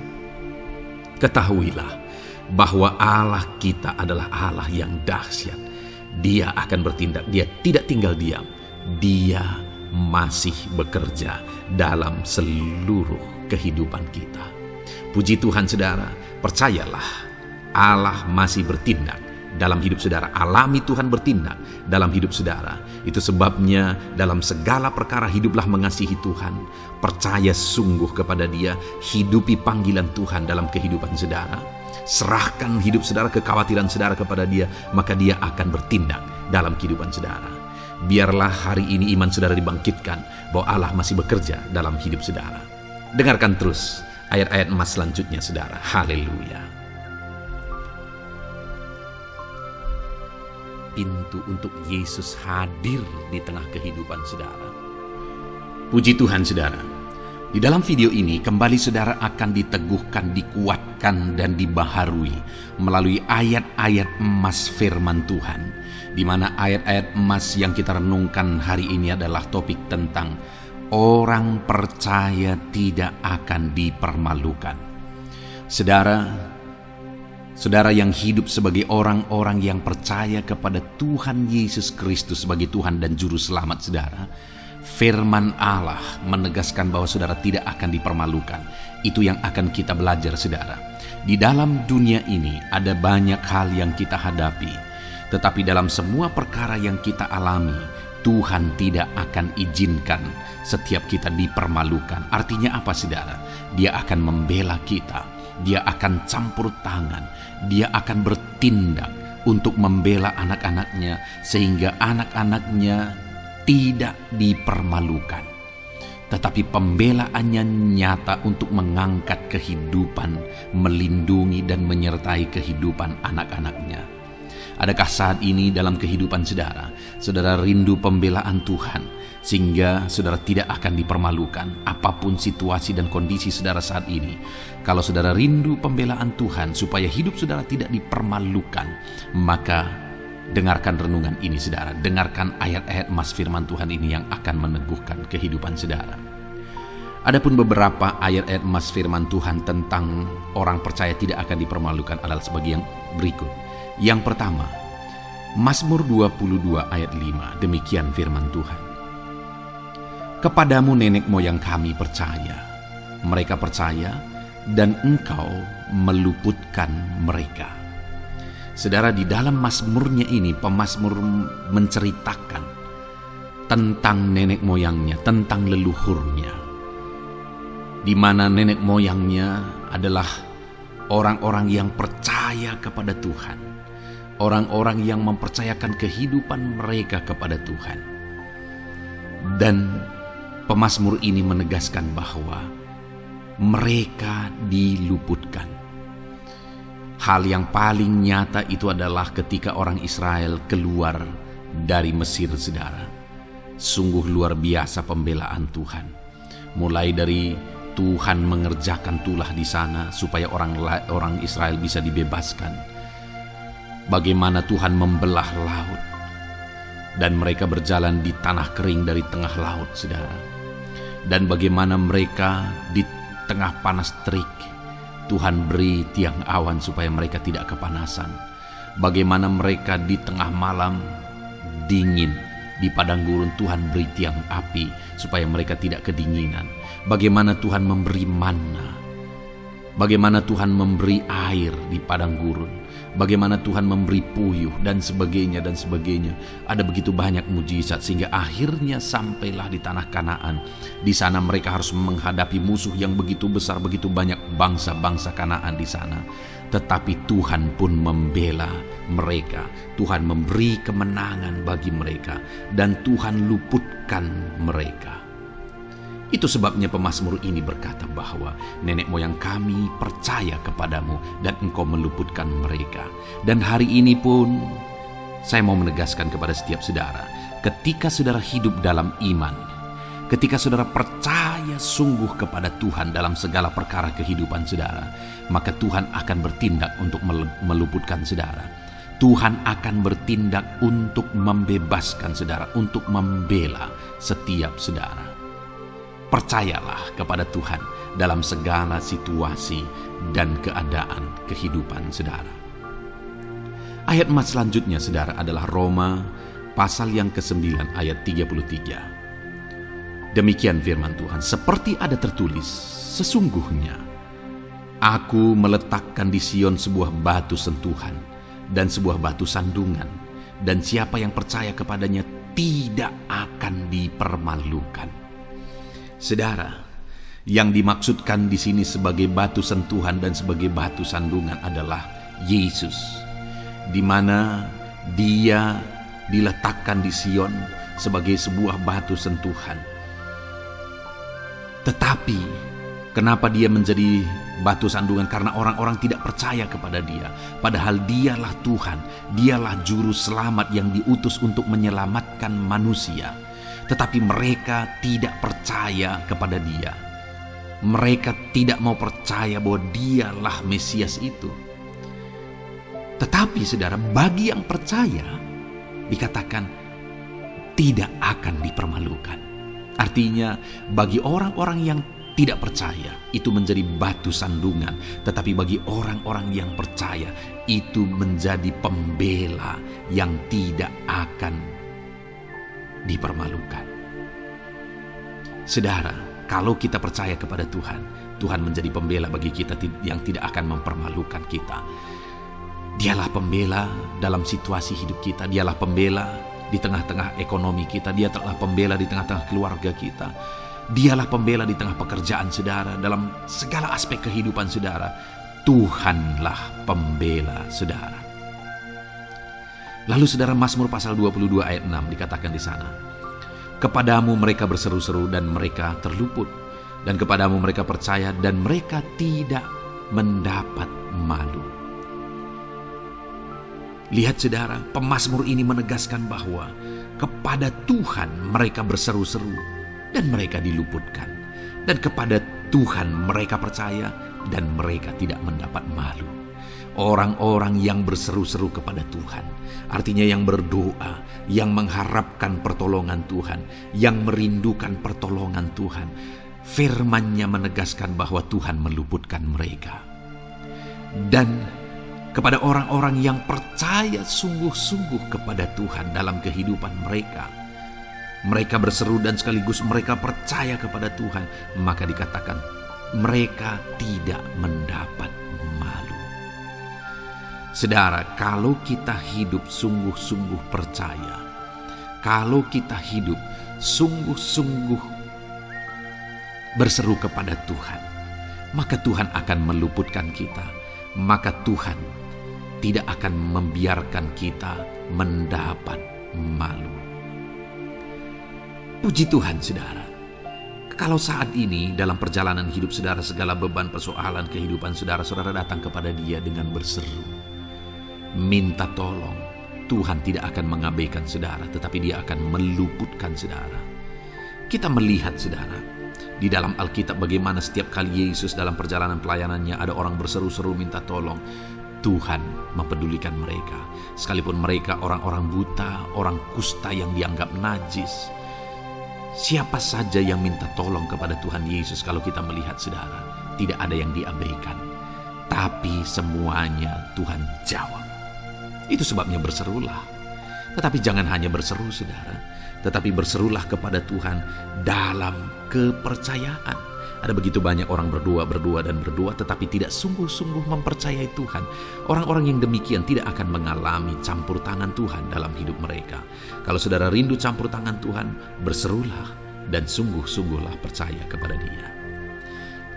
Ketahuilah bahwa Allah kita adalah Allah yang dahsyat. Dia akan bertindak. Dia tidak tinggal diam. Dia masih bekerja dalam seluruh kehidupan kita. Puji Tuhan saudara, percayalah Allah masih bertindak dalam hidup saudara. Alami Tuhan bertindak dalam hidup saudara. Itu sebabnya dalam segala perkara hiduplah mengasihi Tuhan. Percaya sungguh kepada Dia, hidupi panggilan Tuhan dalam kehidupan saudara. Serahkan hidup saudara, kekhawatiran saudara kepada Dia, maka Dia akan bertindak dalam kehidupan saudara. Biarlah hari ini iman saudara dibangkitkan bahwa Allah masih bekerja dalam hidup saudara. Dengarkan terus ayat-ayat emas selanjutnya saudara. Haleluya. Pintu untuk Yesus hadir di tengah kehidupan saudara. Puji Tuhan saudara. Di dalam video ini kembali saudara akan diteguhkan, dikuatkan dan dibaharui melalui ayat-ayat emas firman Tuhan, di mana ayat-ayat emas yang kita renungkan hari ini adalah topik tentang orang percaya tidak akan dipermalukan. Saudara yang hidup sebagai orang-orang yang percaya kepada Tuhan Yesus Kristus sebagai Tuhan dan Juru Selamat saudara, firman Allah menegaskan bahwa saudara tidak akan dipermalukan. Itu yang akan kita belajar saudara. Di dalam dunia ini ada banyak hal yang kita hadapi, tetapi dalam semua perkara yang kita alami, Tuhan tidak akan izinkan setiap kita dipermalukan. Artinya apa saudara? Dia akan membela kita. Dia akan campur tangan. Dia akan bertindak untuk membela anak-anaknya sehingga anak-anaknya tidak dipermalukan. Tetapi pembelaannya nyata untuk mengangkat kehidupan, melindungi dan menyertai kehidupan anak-anaknya. Adakah saat ini dalam kehidupan saudara, saudara rindu pembelaan Tuhan sehingga saudara tidak akan dipermalukan apapun situasi dan kondisi saudara saat ini? Kalau saudara rindu pembelaan Tuhan supaya hidup saudara tidak dipermalukan, maka dengarkan renungan ini saudara. Dengarkan ayat-ayat emas firman Tuhan ini yang akan meneguhkan kehidupan saudara. Adapun beberapa ayat-ayat emas firman Tuhan tentang orang percaya tidak akan dipermalukan adalah sebagai yang berikut. Yang pertama, Mazmur 22 ayat 5, demikian firman Tuhan. Kepadamu nenek moyang kami percaya, mereka percaya dan Engkau meluputkan mereka. Saudara, di dalam mazmurnya ini pemazmur menceritakan tentang nenek moyangnya, tentang leluhurnya, di mana nenek moyangnya adalah orang-orang yang percaya kepada Tuhan, orang-orang yang mempercayakan kehidupan mereka kepada Tuhan. Dan pemazmur ini menegaskan bahwa mereka diluputkan. Hal yang paling nyata itu adalah ketika orang Israel keluar dari Mesir, saudara. Sungguh luar biasa pembelaan Tuhan. Mulai dari Tuhan mengerjakan tulah di sana supaya orang Israel bisa dibebaskan. Bagaimana Tuhan membelah laut dan mereka berjalan di tanah kering dari tengah laut, saudara. Dan bagaimana mereka di tengah panas terik, Tuhan beri tiang awan supaya mereka tidak kepanasan. Bagaimana mereka di tengah malam dingin, di padang gurun Tuhan beri tiang api supaya mereka tidak kedinginan. Bagaimana Tuhan memberi manna, bagaimana Tuhan memberi air di padang gurun, bagaimana Tuhan memberi puyuh dan sebagainya dan sebagainya. Ada begitu banyak mujizat sehingga akhirnya sampailah di tanah Kanaan. Di sana mereka harus menghadapi musuh yang begitu besar, begitu banyak bangsa-bangsa Kanaan di sana. Tetapi Tuhan pun membela mereka. Tuhan memberi kemenangan bagi mereka dan Tuhan luputkan mereka. Itu sebabnya pemazmur ini berkata bahwa nenek moyang kami percaya kepadamu dan engkau meluputkan mereka. Dan hari ini pun saya mau menegaskan kepada setiap saudara, ketika saudara hidup dalam iman, ketika saudara percaya sungguh kepada Tuhan dalam segala perkara kehidupan saudara, maka Tuhan akan bertindak untuk meluputkan saudara. Tuhan akan bertindak untuk membebaskan saudara, untuk membela setiap saudara. Percayalah kepada Tuhan dalam segala situasi dan keadaan kehidupan saudara. Ayat emas selanjutnya saudara adalah Roma pasal yang ke-9 ayat 33. Demikian firman Tuhan, seperti ada tertulis, sesungguhnya aku meletakkan di Sion sebuah batu sentuhan dan sebuah batu sandungan, dan siapa yang percaya kepadanya tidak akan dipermalukan. Saudara, yang dimaksudkan di sini sebagai batu sentuhan dan sebagai batu sandungan adalah Yesus, di mana Dia diletakkan di Sion sebagai sebuah batu sentuhan. Tetapi kenapa Dia menjadi batu sandungan? Karena orang-orang tidak percaya kepada Dia, padahal Dialah Tuhan, Dialah juru selamat yang diutus untuk menyelamatkan manusia. Tetapi mereka tidak percaya kepada Dia. Mereka tidak mau percaya bahwa Dialah Mesias itu. Tetapi saudara, bagi yang percaya dikatakan tidak akan dipermalukan. Artinya bagi orang-orang yang tidak percaya itu menjadi batu sandungan, tetapi bagi orang-orang yang percaya itu menjadi pembela yang tidak akan dipermalukan. Saudara, kalau kita percaya kepada Tuhan, Tuhan menjadi pembela bagi kita yang tidak akan mempermalukan kita. Dialah pembela dalam situasi hidup kita, Dialah pembela di tengah-tengah ekonomi kita, Dialah pembela di tengah-tengah keluarga kita, Dialah pembela di tengah pekerjaan saudara, dalam segala aspek kehidupan saudara. Tuhanlah pembela saudara. Lalu saudara, Mazmur pasal 22 ayat 6 dikatakan di sana, kepadamu mereka berseru-seru dan mereka terluput, dan kepadamu mereka percaya dan mereka tidak mendapat malu. Lihat saudara, pemazmur ini menegaskan bahwa kepada Tuhan mereka berseru-seru dan mereka diluputkan, dan kepada Tuhan mereka percaya dan mereka tidak mendapat malu. Orang-orang yang berseru-seru kepada Tuhan, artinya yang berdoa, yang mengharapkan pertolongan Tuhan, yang merindukan pertolongan Tuhan, firman-Nya menegaskan bahwa Tuhan meluputkan mereka. Dan kepada orang-orang yang percaya sungguh-sungguh kepada Tuhan dalam kehidupan mereka, mereka berseru dan sekaligus mereka percaya kepada Tuhan, maka dikatakan mereka tidak mendapat malu. Saudara, kalau kita hidup sungguh-sungguh percaya, kalau kita hidup sungguh-sungguh berseru kepada Tuhan, maka Tuhan akan meluputkan kita, maka Tuhan tidak akan membiarkan kita mendapat malu. Puji Tuhan saudara, Kalau saat ini dalam perjalanan hidup saudara, segala beban persoalan kehidupan saudara, saudara datang kepada Dia dengan berseru, minta tolong, Tuhan tidak akan mengabaikan saudara, tetapi Dia akan meluputkan saudara. Kita melihat saudara, di dalam Alkitab bagaimana setiap kali Yesus dalam perjalanan pelayanannya ada orang berseru-seru minta tolong, Tuhan mempedulikan mereka. Sekalipun mereka orang-orang buta, orang kusta yang dianggap najis. Siapa saja yang minta tolong kepada Tuhan Yesus, kalau kita melihat saudara, tidak ada yang diabaikan. Tapi semuanya Tuhan jawab. Itu sebabnya berserulah. Tetapi jangan hanya berseru saudara, tetapi berserulah kepada Tuhan dalam kepercayaan. Ada begitu banyak orang berdoa, tetapi tidak sungguh-sungguh mempercayai Tuhan. Orang-orang yang demikian tidak akan mengalami campur tangan Tuhan dalam hidup mereka. Kalau saudara rindu campur tangan Tuhan, berserulah dan sungguh-sungguhlah percaya kepada Dia.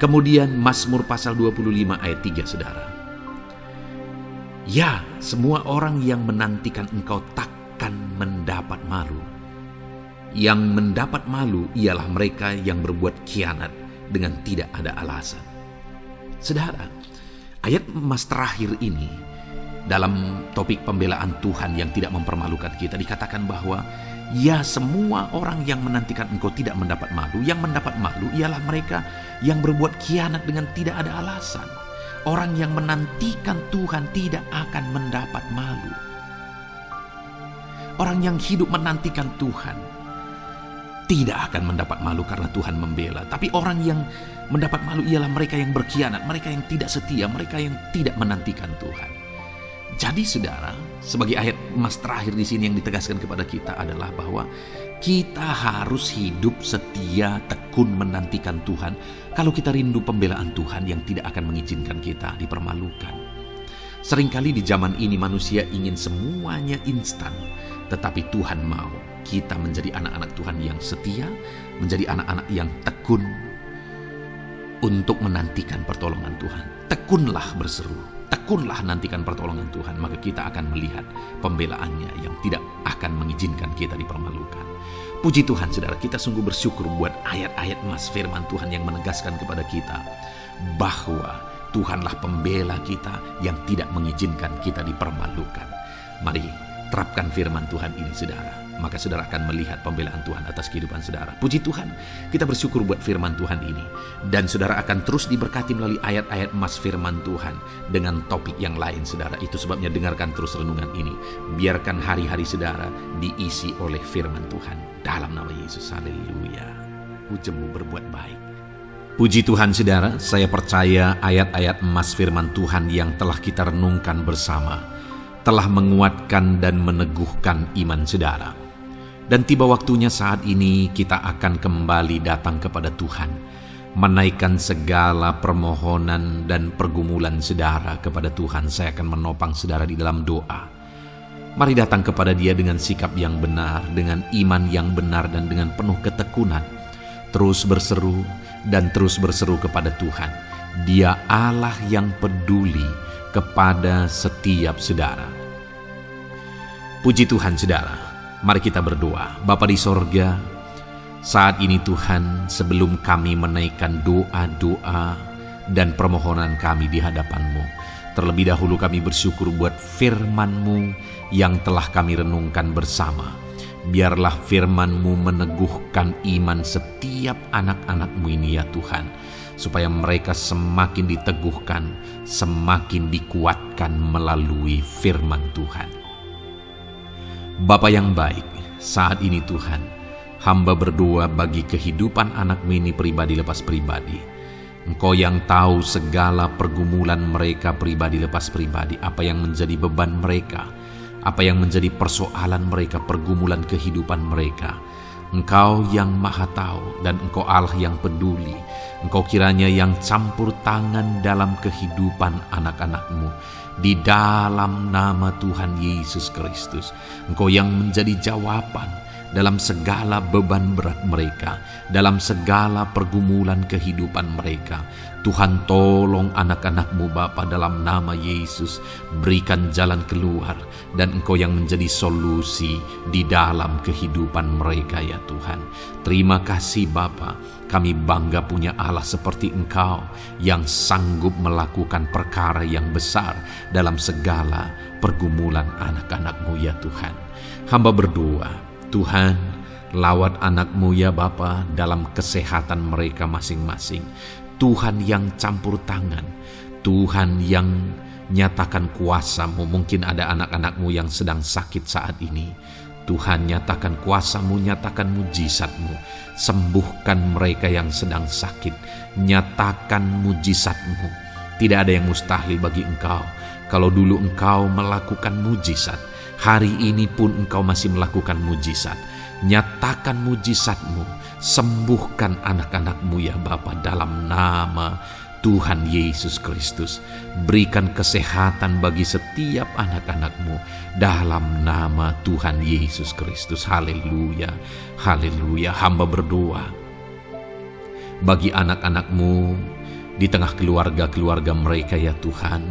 Kemudian Mazmur pasal 25 ayat 3 saudara. Ya, semua orang yang menantikan Engkau takkan mendapat malu. Yang mendapat malu ialah mereka yang berbuat khianat dengan tidak ada alasan. Saudara, ayat emas terakhir ini dalam topik pembelaan Tuhan yang tidak mempermalukan kita, dikatakan bahwa ya, semua orang yang menantikan Engkau tidak mendapat malu. Yang mendapat malu ialah mereka yang berbuat khianat dengan tidak ada alasan. Orang yang menantikan Tuhan tidak akan mendapat malu. Orang yang hidup menantikan Tuhan tidak akan mendapat malu karena Tuhan membela. Tapi orang yang mendapat malu ialah mereka yang berkhianat, mereka yang tidak setia, mereka yang tidak menantikan Tuhan. Jadi saudara, sebagai ayat emas terakhir di sini yang ditegaskan kepada kita adalah bahwa kita harus hidup setia, tekun menantikan Tuhan. Kalau kita rindu pembelaan Tuhan yang tidak akan mengizinkan kita dipermalukan. Seringkali di zaman ini manusia ingin semuanya instan, tetapi Tuhan mau kita menjadi anak-anak Tuhan yang setia, menjadi anak-anak yang tekun untuk menantikan pertolongan Tuhan. Tekunlah berseru, tekunlah nantikan pertolongan Tuhan, maka kita akan melihat pembelaannya yang tidak akan mengizinkan kita dipermalukan. Puji Tuhan saudara, kita sungguh bersyukur buat ayat-ayat emas firman Tuhan yang menegaskan kepada kita bahwa Tuhanlah pembela kita yang tidak mengizinkan kita dipermalukan. Mari terapkan firman Tuhan ini saudara, maka saudara akan melihat pembelaan Tuhan atas kehidupan saudara. Puji Tuhan, kita bersyukur buat firman Tuhan ini. Dan saudara akan terus diberkati melalui ayat-ayat emas firman Tuhan dengan topik yang lain saudara. Itu sebabnya dengarkan terus renungan ini. Biarkan hari-hari saudara diisi oleh firman Tuhan. Dalam nama Yesus, haleluya. Pujimu berbuat baik. Puji Tuhan saudara, saya percaya ayat-ayat emas firman Tuhan yang telah kita renungkan bersama telah menguatkan dan meneguhkan iman saudara. Dan tiba waktunya saat ini kita akan kembali datang kepada Tuhan, menaikkan segala permohonan dan pergumulan saudara kepada Tuhan. Saya akan menopang saudara di dalam doa. Mari datang kepada Dia dengan sikap yang benar, dengan iman yang benar, dan dengan penuh ketekunan. Terus berseru dan terus berseru kepada Tuhan. Dia Allah yang peduli kepada setiap saudara. Puji Tuhan saudara, mari kita berdoa. Bapa di sorga, saat ini Tuhan, sebelum kami menaikkan doa-doa dan permohonan kami di hadapan-Mu, terlebih dahulu kami bersyukur buat firman-Mu yang telah kami renungkan bersama. Biarlah firman-Mu meneguhkan iman setiap anak-anak-Mu ini ya Tuhan, supaya mereka semakin diteguhkan, semakin dikuatkan melalui firman Tuhan. Bapa yang baik, saat ini Tuhan, hamba berdoa bagi kehidupan anak-Mu ini pribadi lepas pribadi. Engkau yang tahu segala pergumulan mereka pribadi lepas pribadi, apa yang menjadi beban mereka, apa yang menjadi persoalan mereka, pergumulan kehidupan mereka. Engkau yang maha tahu dan Engkau Allah yang peduli. Engkau kiranya yang campur tangan dalam kehidupan anak-anak-Mu. Di dalam nama Tuhan Yesus Kristus, Engkau yang menjadi jawaban dalam segala beban berat mereka, dalam segala pergumulan kehidupan mereka. Tuhan, tolong anak-anak-Mu Bapa, dalam nama Yesus. Berikan jalan keluar, dan Engkau yang menjadi solusi di dalam kehidupan mereka ya Tuhan. Terima kasih Bapa, kami bangga punya Allah seperti Engkau yang sanggup melakukan perkara yang besar dalam segala pergumulan anak-anak-Mu ya Tuhan. Hamba berdoa, Tuhan, lawat anak-Mu ya Bapa dalam kesehatan mereka masing-masing. Tuhan yang campur tangan, Tuhan yang nyatakan kuasa-Mu. Mungkin ada anak-anak-Mu yang sedang sakit saat ini. Tuhan, nyatakan kuasa-Mu, nyatakan mujizat-Mu. Sembuhkan mereka yang sedang sakit. Nyatakan mujizat-Mu. Tidak ada yang mustahil bagi Engkau. Kalau dulu Engkau melakukan mujizat, hari ini pun Engkau masih melakukan mujizat. Nyatakan mujizat-Mu, sembuhkan anak-anak-Mu ya Bapa, dalam nama Tuhan Yesus Kristus. Berikan kesehatan bagi setiap anak-anak-Mu dalam nama Tuhan Yesus Kristus. Haleluya, haleluya. Hamba berdoa bagi anak-anak-Mu di tengah keluarga-keluarga mereka ya Tuhan.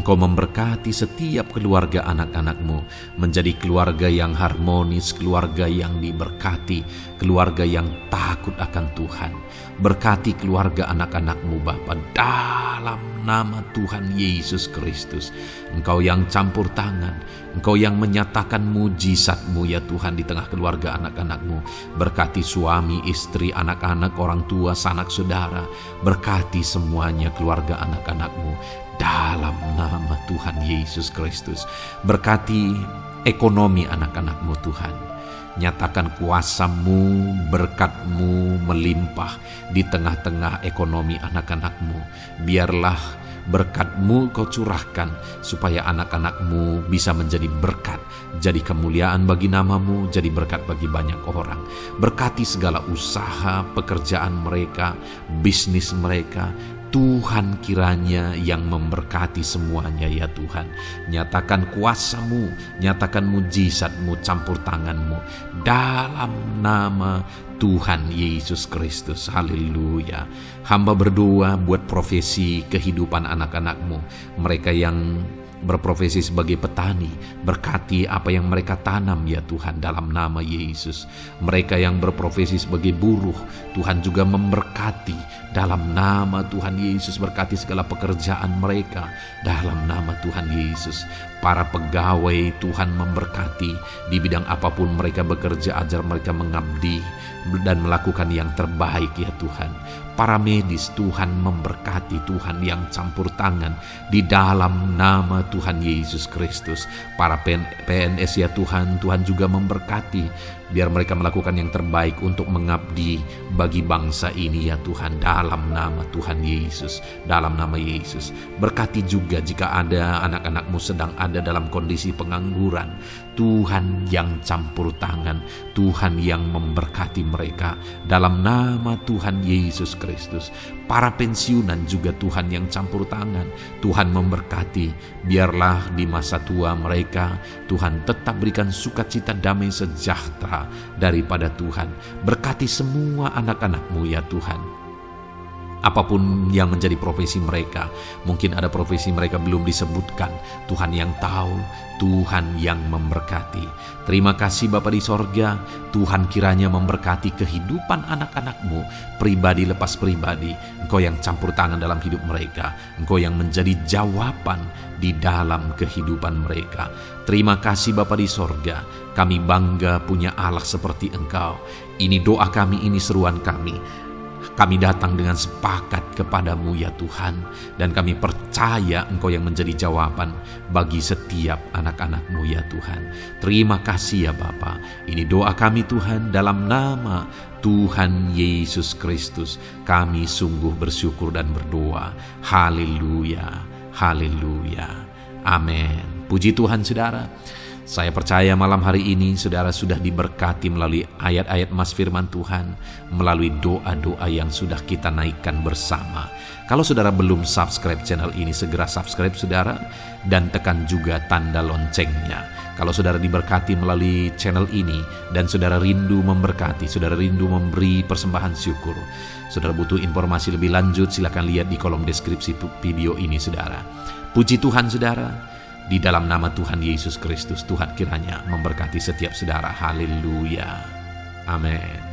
Engkau memberkati setiap keluarga anak-anak-Mu menjadi keluarga yang harmonis, keluarga yang diberkati, keluarga yang takut akan Tuhan. Berkati keluarga anak-anak-Mu Bapa dalam nama Tuhan Yesus Kristus. Engkau yang campur tangan, Engkau yang menyatakan mujizat-Mu ya Tuhan di tengah keluarga anak-anak-Mu. Berkati suami, istri, anak-anak, orang tua, sanak saudara. Berkati semuanya keluarga anak-anak-Mu dalam nama Tuhan Yesus Kristus. Berkati ekonomi anak-anak-Mu Tuhan. Nyatakan kuasa-Mu, berkat-Mu melimpah di tengah-tengah ekonomi anak-anak-Mu. Biarlah berkat-Mu Kau curahkan supaya anak-anak-Mu bisa menjadi berkat, jadi kemuliaan bagi nama-Mu, jadi berkat bagi banyak orang. Berkati segala usaha, pekerjaan mereka, bisnis mereka. Tuhan kiranya yang memberkati semuanya ya Tuhan. Nyatakan kuasa-Mu, nyatakan mujizat-Mu, campur tangan-Mu dalam nama Tuhan Yesus Kristus. Haleluya. Hamba berdoa buat profesi kehidupan anak-anak-Mu, mereka yang berprofesi sebagai petani. Berkati apa yang mereka tanam ya Tuhan dalam nama Yesus. Mereka yang berprofesi sebagai buruh, Tuhan juga memberkati dalam nama Tuhan Yesus. Berkati segala pekerjaan mereka dalam nama Tuhan Yesus. Para pegawai Tuhan memberkati di bidang apapun mereka bekerja, ajar mereka mengabdi dan melakukan yang terbaik ya Tuhan. Para medis Tuhan memberkati, Tuhan yang campur tangan di dalam nama Tuhan Yesus Kristus. Para PNS ya Tuhan, Tuhan juga memberkati biar mereka melakukan yang terbaik untuk mengabdi bagi bangsa ini ya Tuhan dalam nama Tuhan Yesus, dalam nama Yesus. Berkati juga jika ada anak-anak-Mu sedang ada dalam kondisi pengangguran, Tuhan yang campur tangan, Tuhan yang memberkati mereka dalam nama Tuhan Yesus Kristus. Para pensiunan juga Tuhan yang campur tangan, Tuhan memberkati. Biarlah di masa tua mereka Tuhan tetap berikan sukacita, damai, sejahtera daripada Tuhan. Berkati semua anak-anak-Mu ya Tuhan. Apapun yang menjadi profesi mereka, mungkin ada profesi mereka belum disebutkan, Tuhan yang tahu, Tuhan yang memberkati. Terima kasih Bapa di sorga, Tuhan kiranya memberkati kehidupan anak-anak-Mu, pribadi lepas pribadi. Engkau yang campur tangan dalam hidup mereka, Engkau yang menjadi jawaban di dalam kehidupan mereka. Terima kasih Bapa di sorga, kami bangga punya Allah seperti Engkau. Ini doa kami, ini seruan kami. Kami datang dengan sepakat kepadamu ya Tuhan, dan kami percaya Engkau yang menjadi jawaban bagi setiap anak-anak-Mu ya Tuhan. Terima kasih ya Bapa. Ini doa kami Tuhan dalam nama Tuhan Yesus Kristus. Kami sungguh bersyukur dan berdoa. Haleluya, haleluya, amin. Puji Tuhan saudara. Saya percaya malam hari ini saudara sudah diberkati melalui ayat-ayat Mas Firman Tuhan, melalui doa-doa yang sudah kita naikkan bersama. Kalau saudara belum subscribe channel ini, segera subscribe saudara, dan tekan juga tanda loncengnya. Kalau saudara diberkati melalui channel ini dan saudara rindu memberkati, saudara rindu memberi persembahan syukur, saudara butuh informasi lebih lanjut, silakan lihat di kolom deskripsi video ini saudara. Puji Tuhan saudara, di dalam nama Tuhan Yesus Kristus, Tuhan kiranya memberkati setiap saudara. Haleluya. Amin.